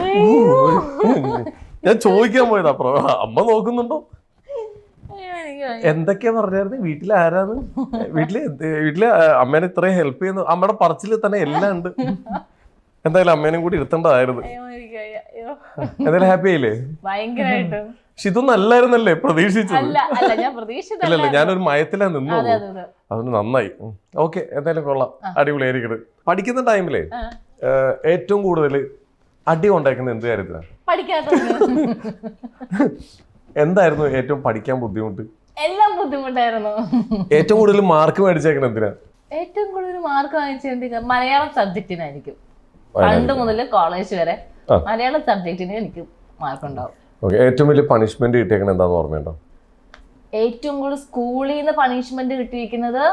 ഞാൻ ചോദിക്കാൻ പോയതാ അമ്മ നോക്കുന്നുണ്ടോ എന്തൊക്കെയാ പറഞ്ഞായിരുന്നു? വീട്ടിൽ ആരാന്ന്? വീട്ടില് അമ്മേനെ ഇത്രയും ഹെൽപ്പ് ചെയ്യുന്നു. അമ്മയുടെ പറച്ചില് തന്നെ എല്ലാം ഉണ്ട്. എന്തായാലും അമ്മേനും കൂടി ഇരുത്തേണ്ടതായിരുന്നു. എന്തായാലും ഹാപ്പി ആയില്ലേ? പക്ഷെ ഇതൊന്നും അല്ലായിരുന്നല്ലേ പ്രതീക്ഷിച്ചത്? ഇല്ലല്ല, ഞാനൊരു മയത്തിലാ നിന്നു. അതുകൊണ്ട് നന്നായി. ഓക്കെ, എന്തായാലും കൊള്ളാം, അടിപൊളിയായിരിക്കട്ടെ. പഠിക്കുന്ന ടൈമിലെ ഏറ്റവും കൂടുതൽ അടി ഉണ്ടാക്കുന്നത് എന്ത് കാര്യത്തിലാണ്? എന്തായിരുന്നു ഏറ്റവും പഠിക്കാൻ ബുദ്ധിമുട്ട്? എല്ലാം ബുദ്ധിമുട്ടായിരുന്നു. ഏറ്റവും കൂടുതൽ മാർക്ക് മേടിച്ചേക്കണം എന്തിനാ? ഏറ്റവും കൂടുതൽ മാർക്ക് വാങ്ങിച്ചത് മലയാളം സബ്ജക്റ്റിനായിരിക്കും. പണ്ട് മുതൽ കോളേജ് വരെ മലയാളം സബ്ജക്റ്റിന് എനിക്ക് മാർക്ക് ഉണ്ടാവും. ഏറ്റവും വലിയ പണിഷ്മെന്റ് കിട്ടിയേക്കണ എന്താന്ന് ഓർമ്മയുണ്ടോ? ഏറ്റവും കൂടുതൽ സ്കൂളിൽ നിന്ന് പണിഷ്മെന്റ് കിട്ടിയിരിക്കുന്നത്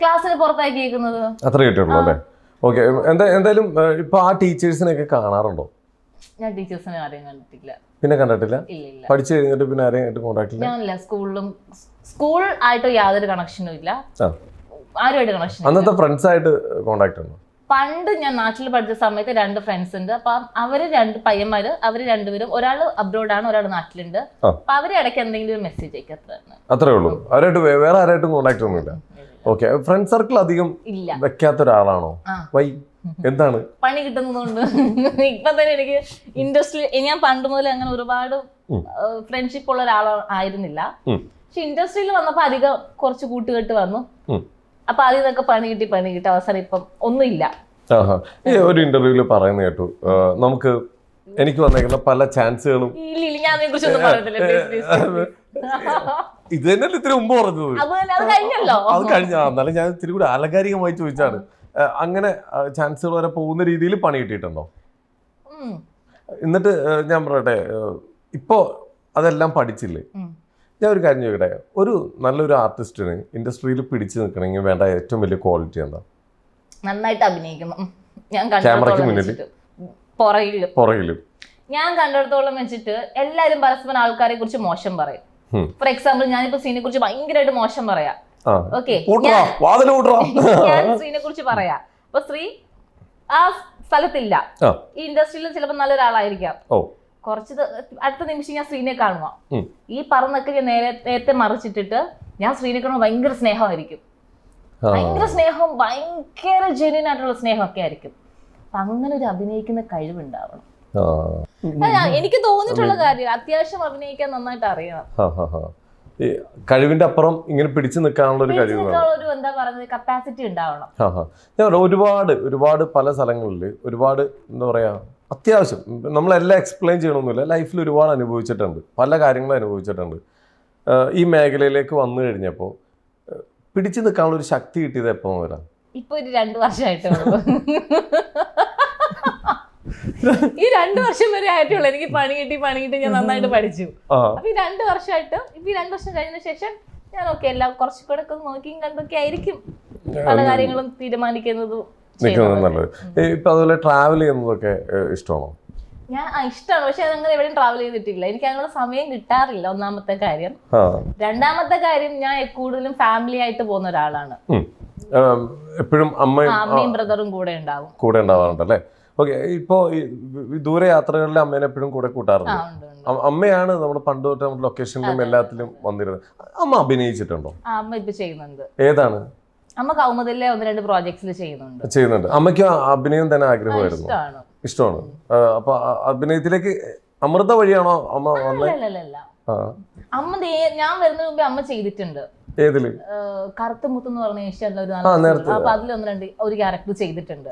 ക്ലാസ്സിന് പുറത്താക്കിയിരിക്കുന്നത്. അത്ര കിട്ടിയുള്ളൂ അല്ലേ? ഓക്കെ. എന്തായാലും ഇപ്പൊ ആ ടീച്ചേഴ്സിനെയൊക്കെ കാണാറുണ്ടോ? ഞാൻ ടീച്ചേഴ്സിനെ ആരെയും കണ്ടിട്ടില്ല. പിന്നെ കണ്ടിട്ടില്ല? ഇല്ല. പഠിച്ചു കഴിഞ്ഞിട്ട് പിന്നെ ആരെയും കോൺടാക്ട് ഇല്ല? ഞാനില്ല. സ്കൂൾ ആയിട്ട് യാതൊരു കണക്ഷനും ഇല്ല. ആരുമായിട്ട് കണക്ഷൻ. അന്നത്തെ ഫ്രണ്ട്സ് ആയിട്ട് കോൺടാക്ട് ഉണ്ടോ? പണ്ട് ഞാൻ നാട്ടിൽ പഠിച്ച സമയത്ത് 2 ഫ്രണ്ട്സ് ഉണ്ട്. അപ്പൊ അവര് 2 പയ്യന്മാര്, അവര് രണ്ടുപേരും, ഒരാൾ അബ്രോഡാണ്, ഒരാൾ നാട്ടിലുണ്ട്. അപ്പൊ അവര് ഇടയ്ക്ക് എന്തെങ്കിലും ഒരു മെസ്സേജ് അയക്കും, അത്രേ ഉള്ളൂ. അവരായിട്ട് വേറെ ആരായിട്ടും കോണ്ടാക്ട് ഒന്നുമില്ല. ഓക്കെ. ഫ്രണ്ട് സർക്കിൾ അധികം വെക്കാത്ത ഒരാളാണോ? വൈ? എന്താണ്? പണി കിട്ടുന്നതുകൊണ്ട്. ഇപ്പൊ തന്നെ എനിക്ക് ഇൻഡസ്ട്രിയിൽ ഞാൻ പണ്ട് മുതൽ അങ്ങനെ ഒരുപാട് ഫ്രണ്ട്ഷിപ്പ് ഉള്ള ഒരാളായിരുന്നില്ല. പക്ഷെ ഇൻഡസ്ട്രിയിൽ വന്നപ്പോ അധികം കുറച്ച് കൂട്ടുകെട്ട് വന്നു. അപ്പൊ അതിൽ നിന്നൊക്കെ പണി കിട്ടി അവസാനം ഇപ്പം ഒന്നുമില്ല. ഒരു ഇന്റർവ്യൂല് പറയുന്ന കേട്ടു, നമുക്ക് എനിക്ക് വന്നേക്കുന്ന പല ചാൻസുകളും. ഞാൻ അതിനെ കുറിച്ചൊന്നും പറയത്തില്ല. ഇത് തന്നെയല്ലേ ഇത്തിരി മുമ്പ് പറഞ്ഞത്. അത് കഴിഞ്ഞ എന്നാലും ഞാൻ ഇത്തിരി കൂടി ആലങ്കാരികമായി ചോദിച്ചാണ്. അങ്ങനെ ചാൻസുകൾ വരെ പോകുന്ന രീതിയിൽ പണി കിട്ടിയിട്ടുണ്ടോ? എന്നിട്ട് ഞാൻ പറയട്ടെ, ഇപ്പോ അതെല്ലാം പഠിച്ചില്ലേ? ഞാൻ ഒരു കാര്യം ചോദിക്കട്ടെ, ഒരു നല്ലൊരു ആർട്ടിസ്റ്റിന് ഇൻഡസ്ട്രിയിൽ പിടിച്ചു നിൽക്കണമെങ്കിൽ വേണ്ട ഏറ്റവും വലിയ ക്വാളിറ്റി എന്താ? നന്നായിട്ട് അഭിനയിക്കണം. ഞാൻ ക്യാമറയ്ക്ക് മുന്നിൽ പുറകിലും ഞാൻ കണ്ടിടത്തോളം വെച്ചിട്ട് എല്ലാരും പരസ്പരം ആൾക്കാരെ കുറിച്ച് മോശം പറയും. ഫോർ എക്സാമ്പിൾ, ഞാനിപ്പോ സീനെ കുറിച്ച് ഭയങ്കരമായിട്ട് മോശം പറയാം. ഓക്കെ, ഞാൻ ശ്രീനെ കുറിച്ച് പറയാം. അപ്പൊ ശ്രീ ആ സ്ഥലത്തില്ല, ഈ ഇൻഡസ്ട്രിയിൽ ചിലപ്പോൾ നല്ലൊരാളായിരിക്കാം. കുറച്ച് അടുത്ത നിമിഷം ഞാൻ ശ്രീനെ കാണുക, ഈ പറഞ്ഞൊക്കെ ഞാൻ നേരത്തെ മറിച്ചിട്ടിട്ട് ഞാൻ ശ്രീനെ കാണുമ്പോൾ ഭയങ്കര സ്നേഹമായിരിക്കും. ഭയങ്കര സ്നേഹം, ഭയങ്കര ജെന്യൂൻ ആയിട്ടുള്ള സ്നേഹമൊക്കെ ആയിരിക്കും. അപ്പൊ അങ്ങനെ ഒരു അഭിനയിക്കുന്ന കഴിവുണ്ടാവണം. എനിക്ക് തോന്നിയിട്ടുള്ള കാര്യം, അത്യാവശ്യം അഭിനയിക്കാൻ നന്നായിട്ട് അറിയണം. കഴിവിന്റെ അപ്പുറം ഇങ്ങനെ പിടിച്ചു നിൽക്കാനുള്ള ഒരു കഴിവ്, എന്താ പറയുന്നത്, കപ്പാസിറ്റി ഉണ്ടാവണം. ഞാൻ ഒരുപാട് പല സ്ഥലങ്ങളിൽ ഒരുപാട് എന്താ പറയാ, അത്യാവശ്യം നമ്മളെല്ലാം എക്സ്പ്ലെയിൻ ചെയ്യണമെന്നില്ല, ലൈഫിൽ ഒരുപാട് അനുഭവിച്ചിട്ടുണ്ട്, പല കാര്യങ്ങളും അനുഭവിച്ചിട്ടുണ്ട്. ഈ മേഖലയിലേക്ക് വന്നു കഴിഞ്ഞപ്പോൾ പിടിച്ചു നിൽക്കാനുള്ള ഒരു ശക്തി കിട്ടിയത് എപ്പോൾ വരാം? ഇപ്പൊ ഒരു 2 വർഷമായിട്ടേ ഉള്ളൂ. ഈ 2 വർഷം വരെ ആയിട്ടുള്ളൂ എനിക്ക് പണി കിട്ടി ഞാൻ നന്നായിട്ട് പഠിച്ചു. അപ്പൊ ഈ 2 വർഷമായിട്ട്, ഇപ്പൊ ഈ 2 വർഷം കഴിഞ്ഞ ശേഷം ഞാൻ എല്ലാം കുറച്ചുകൂടെ ഒക്കെ നോക്കിയും കണ്ടൊക്കെ ആയിരിക്കും പല കാര്യങ്ങളും തീരുമാനിക്കുന്നതും. ഇപ്പൊ അതുപോലെ ട്രാവൽ ചെയ്യുന്നതൊക്കെ ഇഷ്ടമാണോ? ഞാൻ ഇഷ്ടമാണ്, പക്ഷെ അങ്ങനെ എവിടെയും ട്രാവൽ ചെയ്തിട്ടില്ല. എനിക്ക് അങ്ങനെ സമയം കിട്ടാറില്ല, ഒന്നാമത്തെ കാര്യം. രണ്ടാമത്തെ കാര്യം, ഞാൻ കൂടുതലും ഫാമിലി ആയിട്ട് പോകുന്ന ഒരാളാണ്. എപ്പോഴും അമ്മയും ബ്രദറും കൂടെ ഉണ്ടാവാറുണ്ടല്ലേ? ഓക്കെ. ഇപ്പോ ദൂര യാത്രകളിൽ അമ്മേനെ എപ്പോഴും കൂടെ കൂട്ടാറുണ്ട്. അമ്മയാണ് നമ്മുടെ പണ്ട് തൊട്ട് നമ്മുടെ ലൊക്കേഷനിലും എല്ലാത്തിലും വന്നിരുന്നത്. അമ്മ അഭിനയിച്ചിട്ടുണ്ടോ? അമ്മ ഇപ്പൊ ചെയ്യുന്നുണ്ട്. ഏതാണ്? അമ്മ കൗമുദിലെ 1-2 പ്രോജക്ട്സിൽ ചെയ്യുന്നുണ്ട്. അമ്മയ്ക്ക് അഭിനയം തന്നെ ആഗ്രഹമായിരുന്നു? ഇഷ്ടമാണ്. അപ്പൊ അഭിനയത്തിലേക്ക് അമൃത വഴിയാണോ അമ്മ വന്നത്? അമ്മ ഞാൻ വരുന്നതിന് മുമ്പേ അമ്മ ചെയ്തിട്ടുണ്ട്. ഏതില്? കറുത്ത മുത്ത് എന്ന് പറഞ്ഞ ഏഷ്യാനിലെ അപ്പൊ അതിൽ 1-2 ഒരു ക്യാരക്ടർ ചെയ്തിട്ടുണ്ട്.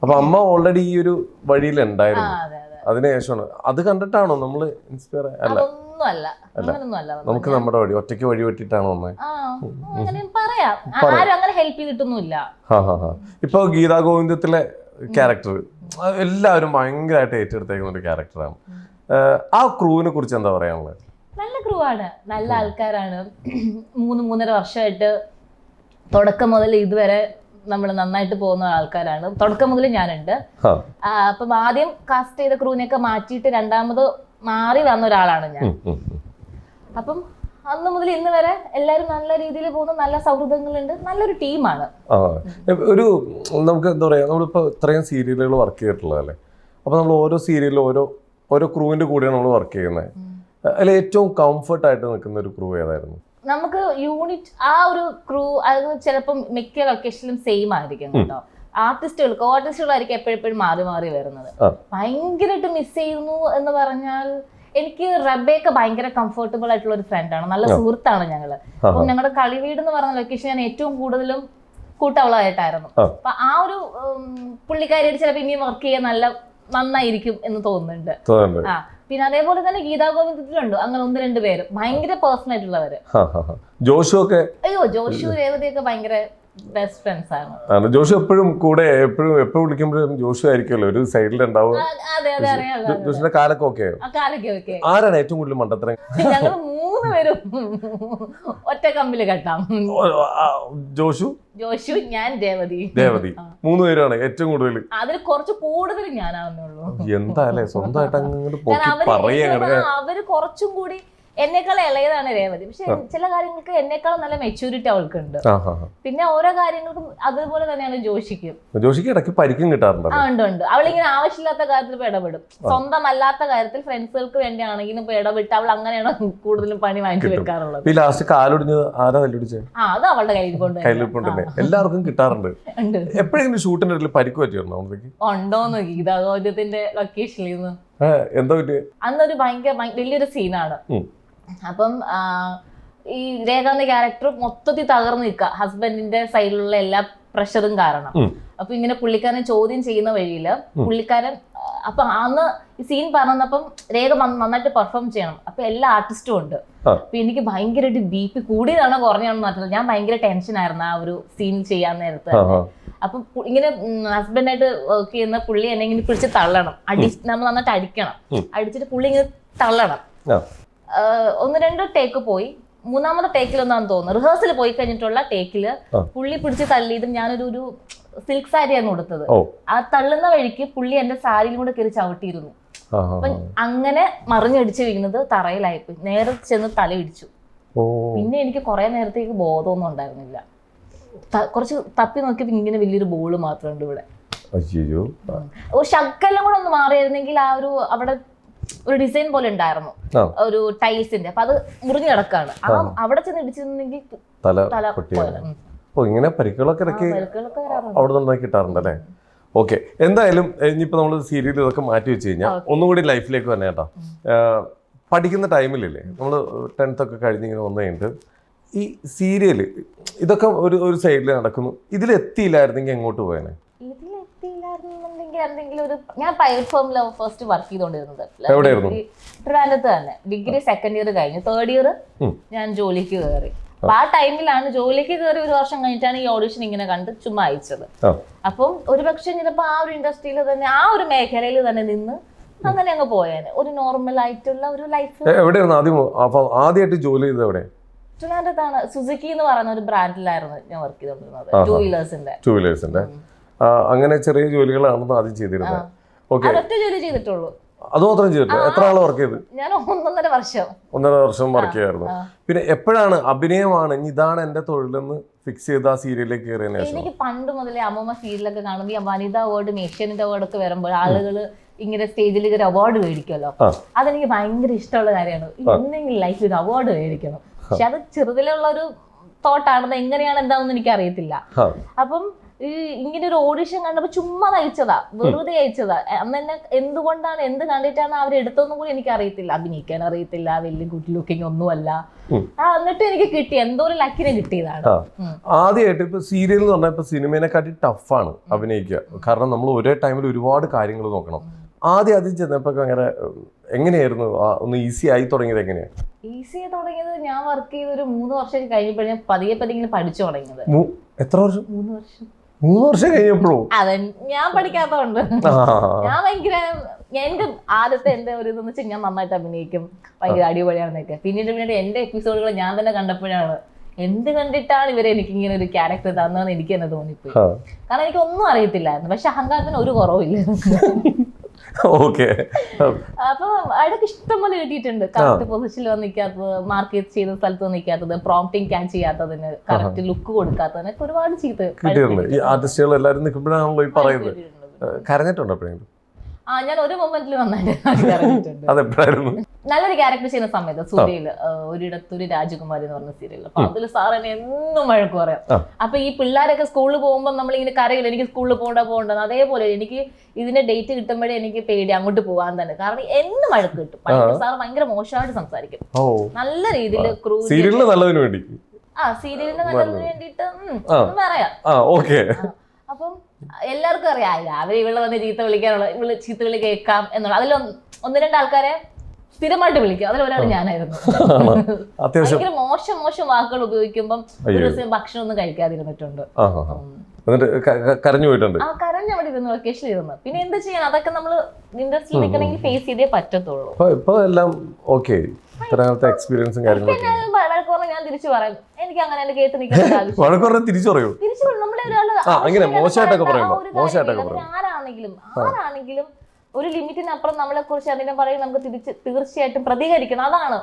അപ്പൊ അമ്മ ഓൾറെഡി ഈ ഒരു വഴിയിൽ ഉണ്ടായിരുന്നു. അതിനുശേഷമാണ് അത് കണ്ടിട്ടാണോ നമ്മള് ഇൻസ്പയർ? അല്ല, നമുക്ക് നമ്മുടെ വഴി ഒറ്റയ്ക്ക് വഴി വെട്ടിട്ടാണോ വന്നത്? ഇപ്പൊ ഗീതാ ഗോവിന്ദത്തിലെ ക്യാരക്ടർ എല്ലാവരും ഭയങ്കരമായിട്ട് ഏറ്റെടുത്തേക്കുന്ന ഒരു ക്യാരക്ടറാണ്. ആ ക്രൂവിനെ കുറിച്ച് എന്താ പറയാനുള്ളത്? നല്ല ക്രൂ ആണ്, നല്ല ആൾക്കാരാണ്. 3-3.5 വർഷമായിട്ട് തുടക്കം മുതൽ ഇതുവരെ നമ്മൾ നന്നായിട്ട് പോകുന്ന ആൾക്കാരാണ്. തുടക്കം മുതൽ ഞാനുണ്ട്. അപ്പം ആദ്യം കാസ്റ്റ് ചെയ്ത ക്രൂവിനെയൊക്കെ മാറ്റിയിട്ട് രണ്ടാമത് മാറി വന്ന ഒരാളാണ് ഞാൻ. അപ്പം അന്ന് മുതൽ ഇന്ന് വരെ എല്ലാവരും നല്ല രീതിയിൽ പോകുന്ന നല്ല സൗഹൃദങ്ങളുണ്ട്, നല്ലൊരു ടീമാണ്. ഒരു നമുക്ക് എന്താ പറയാ, നമ്മളിപ്പോ ഇത്രയും സീരിയലുകൾ വർക്ക് ചെയ്തിട്ടുള്ളതല്ലേ, അപ്പൊ നമ്മൾ ഓരോ സീരിയലിലും ഓരോ ക്രൂവിന്റെ കൂടെയാണ് നമ്മൾ വർക്ക് ചെയ്യുന്നത്. അതിൽ ഏറ്റവും കംഫർട്ട് ആയിട്ട് നിൽക്കുന്ന ഒരു ക്രൂ ഏതായിരുന്നു? നമുക്ക് യൂണിറ്റ് ആ ഒരു ക്രൂ അത് ചിലപ്പം മിക്ക ലൊക്കേഷനിലും സെയിം ആയിരിക്കും കേട്ടോ. ആർട്ടിസ്റ്റുകളായിരിക്കും എപ്പോഴും മാറി വരുന്നത്. ഭയങ്കരമായിട്ട് മിസ് ചെയ്യുന്നു എന്ന് പറഞ്ഞാൽ, എനിക്ക് റബേക്ക ഭയങ്കര കംഫർട്ടബിൾ ആയിട്ടുള്ള ഒരു ഫ്രണ്ടാണ്, നല്ല സുഹൃത്താണ് ഞങ്ങള്. അപ്പം ഞങ്ങളുടെ കളിവീട് എന്ന് പറഞ്ഞ ലൊക്കേഷൻ ഞാൻ ഏറ്റവും കൂടുതലും കൂട്ടവളായിട്ടായിരുന്നു. അപ്പൊ ആ ഒരു പുള്ളിക്കാരിയായിട്ട് ചിലപ്പോൾ ഇനിയും വർക്ക് ചെയ്യാൻ നന്നായിരിക്കും എന്ന് തോന്നുന്നുണ്ട്. പിന്നെ അതേപോലെ തന്നെ ഗീതാ ഗോവിന്ദത്തിലുണ്ട് അങ്ങനെ 1-2 പേര് ഭയങ്കര പേഴ്സണൽ ആയിട്ടുള്ളവര്. ജോഷു രേവതിയൊക്കെ ഭയങ്കര ബെസ്റ്റ് ഫ്രണ്ട്സ് ആണ്. ജോഷു എപ്പോഴും കൂടെ എപ്പോ വിളിക്കുമ്പോഴും ജോഷു ആയിരിക്കുമല്ലോ ഒരു സൈഡിലുണ്ടാവും. ജോഷിന്റെ കാലൊക്കെ ഓക്കെ ആരാണ് ഏറ്റവും കൂടുതൽ മണ്ടത്തരം? ഞങ്ങൾ 3 പേരും ഒറ്റ കമ്പില് കെട്ടാം. ജോഷു, ഞാൻ, രേവതി 3 പേരാണ് ഏറ്റവും കൂടുതൽ. അതിൽ കുറച്ച് കൂടുതൽ ഞാനാവുന്നുള്ളൂ. എന്താ സ്വന്തമായിട്ട് അങ്ങോട്ട് പറയാ. അവര് കുറച്ചും കൂടി എന്നെക്കാൾ ഇളയതാണ് രേവതി. പക്ഷെ ചില കാര്യങ്ങൾക്ക് എന്നെക്കാളും നല്ല മെച്യൂരിറ്റി അവൾക്കുണ്ട്. പിന്നെ ഓരോ കാര്യങ്ങൾക്കും അതുപോലെ തന്നെയാണ് ജോഷിക്ക് ഇടയ്ക്ക് പരിക്കും കിട്ടാറുണ്ട്. ഉണ്ട്. അവളിങ്ങനെ ആവശ്യമില്ലാത്ത കാര്യത്തിൽ ഇപ്പൊ ഇടപെടും. സ്വന്തമല്ലാത്ത കാര്യത്തിൽ ഫ്രണ്ട്സുകൾക്ക് വേണ്ടിയാണെങ്കിലും ഇപ്പൊ ഇടപെട്ട് അവൾ അങ്ങനെയാണ് കൂടുതലും പണി വാങ്ങിച്ചു വെക്കാറുള്ളത്. ലാസ്റ്റ് കാലൊടിഞ്ഞത് ആരാ തല്ലുപിടിച്ചത്? അത് അവളുടെ കയ്യിൽക്കൊണ്ട് എല്ലാവർക്കും കിട്ടാറുണ്ട്. എപ്പോഴെങ്കിലും ഷൂട്ടിന്റെ ഇടയിൽ പരിക്ക് പറ്റിയിരുന്നോ? ഉണ്ടോന്ന് ഗീതാഗോദ്യത്തിന്റെ ലൊക്കേഷനിൽ നിന്ന് എന്താ പറ്റിയ? അന്നൊരു വലിയൊരു സീനാണ്. അപ്പം ഈ രേഖാന്ത ക്യാരക്ടർ മൊത്തത്തിൽ തകർന്നു നിൽക്കുക ഹസ്ബൻഡിന്റെ സൈഡിലുള്ള എല്ലാ പ്രഷറും കാരണം. അപ്പൊ ഇങ്ങനെ പുള്ളിക്കാരൻ ചോദ്യം ചെയ്യുന്ന വഴിയില് പുള്ളിക്കാരൻ അപ്പൊ അന്ന് ഈ സീൻ പറഞ്ഞപ്പം രേഖ നന്നായിട്ട് പെർഫോം ചെയ്യണം. അപ്പൊ എല്ലാ ആർട്ടിസ്റ്റും ഉണ്ട്. അപ്പൊ എനിക്ക് ഭയങ്കരമായിട്ട് BP കൂടിയതാണോ കുറഞ്ഞാണെന്ന് അറിയില്ല. ഞാൻ ഭയങ്കര ടെൻഷൻ ആയിരുന്നു ആ ഒരു സീൻ ചെയ്യാൻ നേരത്തെ. അപ്പൊ ഇങ്ങനെ ഹസ്ബൻഡായിട്ട് വർക്ക് ചെയ്യുന്ന പുള്ളി എന്നെ ഇങ്ങനെ പിടിച്ച് തള്ളണം. നമ്മൾ നന്നായിട്ട് അടിക്കണം. അടിച്ചിട്ട് പുള്ളി ഇങ്ങനെ തള്ളണം. 1-2 ടേക്ക് പോയി. 3-ാമത്തെ ടേക്കിലൊന്നാന്ന് തോന്നുന്നു. റിഹേഴ്സൽ പോയി കഴിഞ്ഞിട്ടുള്ള ടേക്കില് പുള്ളി പിടിച്ച് തള്ളിയതും ഞാനൊരു സിൽക്ക് സാരിയാണ് കൊടുത്തത്. ആ തള്ളുന്ന വഴിക്ക് പുള്ളി എന്റെ സാരിയിലും കൂടെ കയറി ചവിട്ടിയിരുന്നു. അപ്പൊ അങ്ങനെ മറിഞ്ഞടിച്ച് വീണത് തറയിലായിപ്പോയി. നേരെ ചെന്ന് തല ഇടിച്ചു. പിന്നെ എനിക്ക് കുറെ നേരത്തേക്ക് ബോധമൊന്നും ഉണ്ടായിരുന്നില്ല. കുറച്ച് തപ്പി നോക്കിയപ്പോ ഇങ്ങനെ വലിയൊരു ബോള് മാത്രമുണ്ട് ഇവിടെ. ശക്കെല്ലാം കൂടെ ഒന്ന് മാറിയായിരുന്നെങ്കിൽ ആ ഒരു അവിടെ ഒരു ഡിസൈൻ പോലെ ഉണ്ടായിരുന്നു ഒരു ടൈൽസിന്റെ. അപ്പൊ അത് മുറിഞ്ഞു കിടക്കാണ്. അവിടെ ചെന്ന് ഇടിച്ചിരുന്നെങ്കിൽ തല ഇങ്ങനെ പരിക്കുകളൊക്കെ ഇടയ്ക്ക് അവിടെ നിന്ന് കിട്ടാറുണ്ടല്ലേ? ഓക്കെ, എന്തായാലും ഇനിയിപ്പോൾ നമ്മൾ സീരിയൽ ഇതൊക്കെ മാറ്റി വെച്ച് കഴിഞ്ഞാൽ ഒന്നുകൂടി ലൈഫിലേക്ക് തന്നെ കേട്ടോ. പഠിക്കുന്ന ടൈമിലില്ലേ നമ്മൾ 10th ഒക്കെ കഴിഞ്ഞിങ്ങനെ വന്നു കഴിഞ്ഞിട്ട് ഈ സീരിയൽ ഇതൊക്കെ ഒരു സൈഡിൽ നടക്കുന്നു. ഇതിലെത്തിയില്ലായിരുന്നെങ്കിൽ എങ്ങോട്ട് പോയേനെ? ഞാൻ പ്രൈവറ്റ് ഫേമിൽ ഫസ്റ്റ് വർക്ക് ചെയ്തോണ്ടിരുന്നത് ട്രിവാൻഡ്രത്ത് തന്നെ. ഡിഗ്രി 2nd ഇയർ കഴിഞ്ഞു. 3rd ഇയർ ഞാൻ ജോലിക്ക് കയറി. അപ്പൊ ആ ടൈമിലാണ് ജോലിക്ക് കയറി 1 വർഷം കഴിഞ്ഞിട്ടാണ് ഈ ഓഡിഷൻ ഇങ്ങനെ കണ്ട് ചുമ്മാ അയച്ചത്. അപ്പം ഒരുപക്ഷെ ചിലപ്പോ ആ ഒരു ഇൻഡസ്ട്രിയിൽ തന്നെ ആ ഒരു മേഖലയിൽ തന്നെ നിന്ന് അങ്ങനെ അങ്ങ് പോയേനെ. ഒരു നോർമൽ ആയിട്ടുള്ള ഒരു ലൈഫ്. ആദ്യമായിട്ട് ജോലി ചെയ്തത് എവിടെ? ട്രിവാൻഡ്രത്താണ്. സുസുക്കി എന്ന് പറയുന്ന ഒരു ബ്രാൻഡിലായിരുന്നു ഞാൻ വർക്ക് ചെയ്തോണ്ടിരുന്നത്. 2 വീലേഴ്സിന്റെ. അങ്ങനെ ചെറിയ ജോലികളാണെന്ന് ആദ്യം ചെയ്തിരുന്നത്. ഒറ്റ ജോലി ചെയ്തിട്ടുള്ളൂ. അത് മാത്രം ചെയ്തിട്ട് എത്ര ആള് വർക്ക് ചെയ്ത്? ഞാൻ 1.5 വർഷം. 1.5 വർഷം വർക്ക് ചെയ്യായിരുന്നു. പിന്നെ എപ്പോഴാണ് അഭിനയമാണ് ഇതാണ് എന്റെ തൊഴിലെന്ന് ഫിക്സ് ചെയ്ത ആ സീരിയലിലേക്ക് കയറിയ? എനിക്ക് പണ്ട് മുതലേ അമ്മമ്മ സീരിയലൊക്കെ കാണുമ്പോൾ ഈ വനിതാ അവാർഡും ഏഷ്യാനെറ്റ് അവാർഡ് ഒക്കെ വരുമ്പോൾ ആളുകൾ ഇങ്ങനെ സ്റ്റേജിൽ ഒരു അവാർഡ് മേടിക്കുമല്ലോ. അതെനിക്ക് ഭയങ്കര ഇഷ്ടമുള്ള കാര്യമാണ്. എന്തെങ്കിലും ലൈഫിൽ ഒരു അവാർഡ് മേടിക്കണം. പക്ഷെ അത് ചെറുതിലുള്ള ഒരു തോട്ടാണെന്ന് എങ്ങനെയാണ് എന്താണെന്ന് എനിക്ക് അറിയത്തില്ല. അപ്പം ഇങ്ങനെ ഒരു ഓഡിഷൻ കണ്ടപ്പോ ചുമ്മാ അയച്ചതാ, വെറുതെ അയച്ചതാ. അന്ന് തന്നെ എന്തുകൊണ്ടാണ് എന്ത് കണ്ടിട്ടാണ് അവരെടുത്തതെന്നും കൂടി എനിക്ക് അറിയത്തില്ല. അഭിനയിക്കാൻ അറിയത്തില്ല, വലിയ ഗുഡ് ലുക്കിംഗ് ഒന്നുമല്ല. എന്നിട്ട് എനിക്ക് കിട്ടി, എന്തോ ഒരു ലക്കിനെ കിട്ടിയതാണ്. ആദ്യമായിട്ട് ഇപ്പൊ സീരിയൽ എന്ന് പറഞ്ഞാൽ ഇപ്പൊ സിനിമേനെക്കാട്ടി ടഫാണ് അഭിനയിക്കുക. കാരണം നമ്മൾ ഒരേ ടൈമിൽ ഒരുപാട് കാര്യങ്ങൾ നോക്കണം. ആദ്യം ചെന്നപ്പോ അങ്ങനെ എങ്ങനെയായിരുന്നു? ഒന്ന് ഈസി ആയി തുടങ്ങിയത് എങ്ങനെയാണ്? ഈസി ആയി തുടങ്ങിയത് ഞാൻ വർക്ക് ചെയ്ത് ഒരു 3 വർഷം കഴിഞ്ഞപ്പോൾ ഞാൻ പതിയെ ഇങ്ങനെ പഠിച്ചു തുടങ്ങിയത്. എത്ര വർഷം? 3 വർഷം. 3 വർഷം കഴിഞ്ഞപ്പോഴോ? അതെ, ഞാൻ പഠിക്കാത്തതുകൊണ്ട് ഞാൻ ഭയങ്കര എന്റെ ആദ്യത്തെ എന്റെ ഒരു ഇതെന്ന് വെച്ചാൽ ഞാൻ നന്നായിട്ട് അഭിനയിക്കും, ഭയങ്കര അടിപൊളിയാണെന്നൊക്കെ. പിന്നീട് എന്റെ എപ്പിസോഡുകൾ ഞാൻ തന്നെ കണ്ടപ്പോഴാണ് എന്ത് കണ്ടിട്ടാണ് ഇവരെ എനിക്ക് ഇങ്ങനെ ഒരു ക്യാരക്ടർ തന്നതെന്ന് എനിക്ക് തന്നെ തോന്നിപ്പോയി. കാരണം എനിക്ക് ഒന്നും അറിയത്തില്ലായിരുന്നു. പക്ഷെ അഹങ്കാരത്തിന് ഒരു കുറവില്ലായിരുന്നു. അപ്പൊ അവിടെയൊക്കെ ഇഷ്ടം പോലെ കിട്ടിയിട്ടുണ്ട്. കറക്റ്റ് പൊസിഷനിൽ വന്ന് നിൽക്കാത്തത്, മാർക്കറ്റ് ചെയ്ത സ്ഥലത്ത് നിൽക്കാത്തത്, പ്രോംപ്റ്റിംഗ് ക്യാച്ച് ചെയ്യാത്തതിന്, കറക്റ്റ് ലുക്ക് കൊടുക്കാത്തതിന് ഒരുപാട് ചീത്ത കിട്ടിയിട്ടുണ്ട്. ഞാൻ ഒരു മൊമെന്റിൽ നന്നായിട്ട് നല്ലൊരു ക്യാരക്ടർ ചെയ്യുന്ന സമയത്ത് സൂര്യയില് ഒരിടത്തൊരു രാജകുമാരി എന്ന് പറഞ്ഞ സീരിയൽ. അപ്പൊ അതിൽ സാർ എന്നെ എന്നും വഴക്ക് പറയാം. അപ്പൊ ഈ പിള്ളേരൊക്കെ സ്കൂളിൽ പോകുമ്പോൾ നമ്മളിങ്ങനെ കരയില്ല, എനിക്ക് സ്കൂളിൽ പോകണ്ടെന്ന്. അതേപോലെ എനിക്ക് ഇതിന്റെ ഡേറ്റ് കിട്ടുമ്പോഴേ എനിക്ക് പേടി അങ്ങോട്ട് പോകാൻ തന്നെ. കാരണം എന്നും വഴക്ക് കിട്ടും. സാർ ഭയങ്കര മോശമായിട്ട് സംസാരിക്കും. നല്ല രീതിയിൽ സീരിയലിന് നല്ലതിന് വേണ്ടിയിട്ട് പറയാം. അപ്പം എല്ലാവർക്കും അറിയാം രാവിലെ ഇവിടെ വന്ന് ചീത്ത വിളിക്കാനുള്ള ചീത്ത വിളി കേൾക്കാം എന്നുള്ള. അതിൽ 1-2 ആൾക്കാരെ സ്ഥിരമായിട്ട് വിളിക്കും. അതിലൊരാൾ ഞാനായിരുന്നു. ഭയങ്കര മോശം വാക്കുകൾ ഉപയോഗിക്കുമ്പം ഒരു ദിവസം ഭക്ഷണം ഒന്നും കഴിക്കാതിരുന്നിട്ടുണ്ട്. കരഞ്ഞു പോയിട്ടുണ്ട്. കരഞ്ഞ് അവിടെ ഇരുന്നു, വെക്കേഷൻ ഇരുന്നു. പിന്നെ എന്താ ചെയ്യാൻ, അതൊക്കെ നമ്മള് ഇൻഡസ്ട്രിയിൽ നിൽക്കണമെങ്കിൽ ഫേസ് ചെയ്തേ പറ്റത്തുള്ളൂ. ഞാൻ തിരിച്ചു പറയും, എനിക്ക് അങ്ങനെ കേട്ട് നിൽക്കാൻ ആരാണെങ്കിലും ഒരു ലിമിറ്റിനപ്പുറം നമ്മളെ കുറിച്ച് അതിനെ പറയും നമുക്ക് തീർച്ചയായിട്ടും പ്രതികരിക്കണം. അതാണ്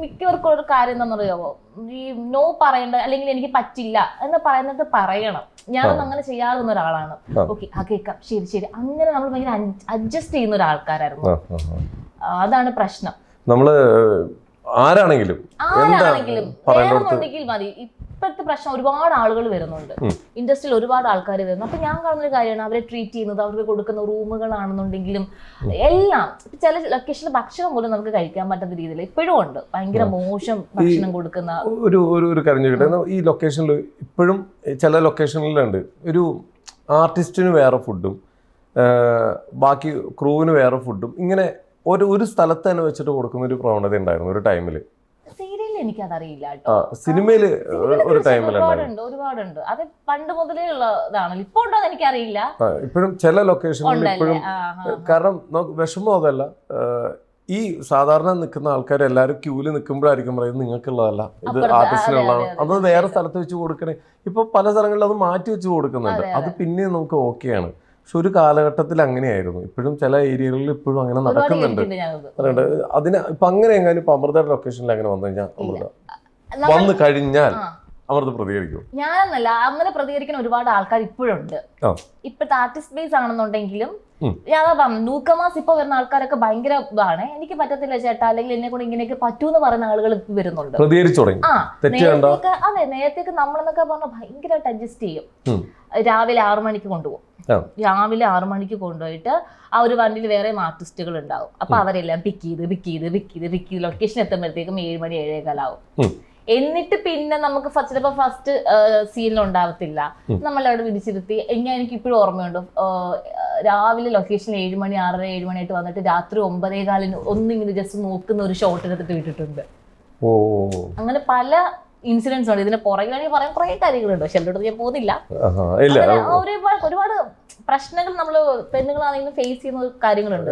മിക്കവർക്കും ഒരു കാര്യം എന്താണെന്നറിയാമോ, ഈ നോ പറയണ്ട അല്ലെങ്കിൽ എനിക്ക് പറ്റില്ല എന്ന് പറയുന്നത് പറയണം. ഞാനൊന്നും അങ്ങനെ ചെയ്യാറുന്ന ഒരാളാണ്. ഓക്കെ ആ കേൾക്കാം, ശരി ശരി, അങ്ങനെ നമ്മൾ ഭയങ്കര അഡ്ജസ്റ്റ് ചെയ്യുന്ന ഒരാൾക്കാരായിരുന്നു. അതാണ് പ്രശ്നം. നമ്മള് ആരാണെങ്കിലും വേണമെന്നുണ്ടെങ്കിൽ മതി. ഇപ്പോഴത്തെ പ്രശ്നം ഒരുപാട് ആളുകൾ വരുന്നുണ്ട്, ഇൻഡസ്ട്രിയിൽ ഒരുപാട് ആൾക്കാർ വരുന്നു. അപ്പൊ ഞാൻ കാണുന്ന ഒരു കാര്യമാണ് അവരെ ട്രീറ്റ് ചെയ്യുന്നത്, അവർക്ക് കൊടുക്കുന്ന റൂമുകളാണെന്നുണ്ടെങ്കിലും എല്ലാം. ചില ലൊക്കേഷനിൽ ഭക്ഷണം പോലും നമുക്ക് കഴിക്കാൻ പറ്റുന്ന രീതിയിൽ ഇപ്പോഴും ഉണ്ട്, ഭയങ്കര മോശം ഭക്ഷണം കൊടുക്കുന്ന ഒരു കാര്യം ചോദിക്കട്ടെ, ഈ ലൊക്കേഷനിൽ ഇപ്പോഴും ചില ലൊക്കേഷനിലുണ്ട് ഒരു ആർട്ടിസ്റ്റിന് വേറെ ഫുഡും ബാക്കി ക്രൂവിന് വേറെ ഫുഡും, ഇങ്ങനെ ഒരു സ്ഥലത്ത് തന്നെ വെച്ചിട്ട് കൊടുക്കുന്ന ഒരു പ്രവണത ഉണ്ടായിരുന്നു ഒരു ടൈമില്. സീരിയലിൽ എനിക്കതറിയില്ല, സിനിമയില് ഒരു ഒരുപാടുണ്ട്. അത് പണ്ട് മുതലേ ഉള്ളതാണല്ലോ, ഇപ്പൊ ഉണ്ടോ എന്ന് എനിക്കറിയില്ല. ഇപ്പോഴും ചില ലൊക്കേഷനിൽ ഇപ്പോഴും, കാരണം വിഷമം അതല്ല, ഈ സാധാരണ നിൽക്കുന്ന ആൾക്കാർ എല്ലാവരും ക്യൂല് നിൽക്കുമ്പോഴായിരിക്കും പറയുന്നത് നിങ്ങൾക്കുള്ളതല്ല, ഇത് ആർട്ടിസ്റ്റിനുള്ളതാണ്, അത് വേറെ സ്ഥലത്ത് വെച്ച് കൊടുക്കണേ. ഇപ്പൊ പല സ്ഥലങ്ങളിലും അത് മാറ്റി വെച്ച് കൊടുക്കുന്നുണ്ട്, അത് പിന്നെയും നമുക്ക് ഓക്കെയാണ്. പക്ഷെ ഒരു കാലഘട്ടത്തിൽ അങ്ങനെയായിരുന്നു. ഇപ്പോഴും ചില ഏരിയകളിൽ ഇപ്പോഴും അങ്ങനെ നടക്കുന്നുണ്ട്. അതിന് ഇപ്പൊ അങ്ങനെ എങ്ങനെ ഇപ്പൊ അമൃതയുടെ ലൊക്കേഷനിൽ അങ്ങനെ വന്നു കഴിഞ്ഞാൽ അമൃത വന്നു കഴിഞ്ഞാൽ അമൃത പ്രതികരിക്കും? ഞാനെന്നല്ല, അങ്ങനെ പ്രതികരിക്കുന്ന ഒരുപാട് ആൾക്കാർ ഇപ്പോഴുണ്ട്. ഇപ്പോഴത്തെ ആർട്ടിസ്റ്റ് ബേസ് ആണെന്നുണ്ടെങ്കിലും ഞാൻ പറഞ്ഞു, ന്യൂകമേഴ്സ് ഇപ്പൊ വരുന്ന ആൾക്കാരൊക്കെ ഭയങ്കര ഇതാണ്, എനിക്ക് പറ്റത്തില്ല ചേട്ടാ, അല്ലെങ്കിൽ എന്നെ കൊണ്ട് ഇങ്ങനെയൊക്കെ പറ്റൂന്ന് പറയുന്ന ആളുകൾ ഇപ്പൊ വരുന്നുണ്ട്. അതെ, നേരത്തേക്ക് നമ്മളെന്നൊക്കെ പറഞ്ഞാൽ ഭയങ്കരമായിട്ട് അഡ്ജസ്റ്റ് ചെയ്യും. രാവിലെ 6 മണിക്ക് കൊണ്ടുപോകും. രാവിലെ 6 മണിക്ക് കൊണ്ടുപോയിട്ട് ആ ഒരു വണ്ടിയിൽ വേറെ ആർട്ടിസ്റ്റുകൾ ഉണ്ടാവും. അപ്പൊ അവരെല്ലാം പിക്ക് ചെയ്ത് ലൊക്കേഷൻ എത്തുമ്പോഴത്തേക്കും 7 മണി 7:15 എന്നിട്ട് പിന്നെ നമുക്ക് ഫസ്റ്റ് സീനിലുണ്ടാവത്തില്ല, നമ്മളവിടെ വിധിച്ചിരുത്തി. എനിക്ക് ഇപ്പോഴും ഓർമ്മയുണ്ട്, രാവിലെ ലൊക്കേഷൻ 7 മണി 6:30 7 മണിയായിട്ട് വന്നിട്ട് രാത്രി 9:15 ഒന്നിങ്ങനെ ജസ്റ്റ് നോക്കുന്ന ഒരു ഷോട്ട് എടുത്തിട്ട് വിട്ടിട്ടുണ്ട്. അങ്ങനെ പല ഇൻസിഡൻസ് ഉണ്ട്. ഇതിന് പുറകിലാണെങ്കിൽ പറയാൻ കുറെ കാര്യങ്ങളുണ്ട്, പക്ഷെ എല്ലായിടത്തും ഞാൻ പോകുന്നില്ല. ഒരുപാട് പ്രശ്നങ്ങൾ നമ്മൾ പെണ്ണുങ്ങളാണെങ്കിലും ഫേസ് ചെയ്യുന്ന കാര്യങ്ങളുണ്ട്.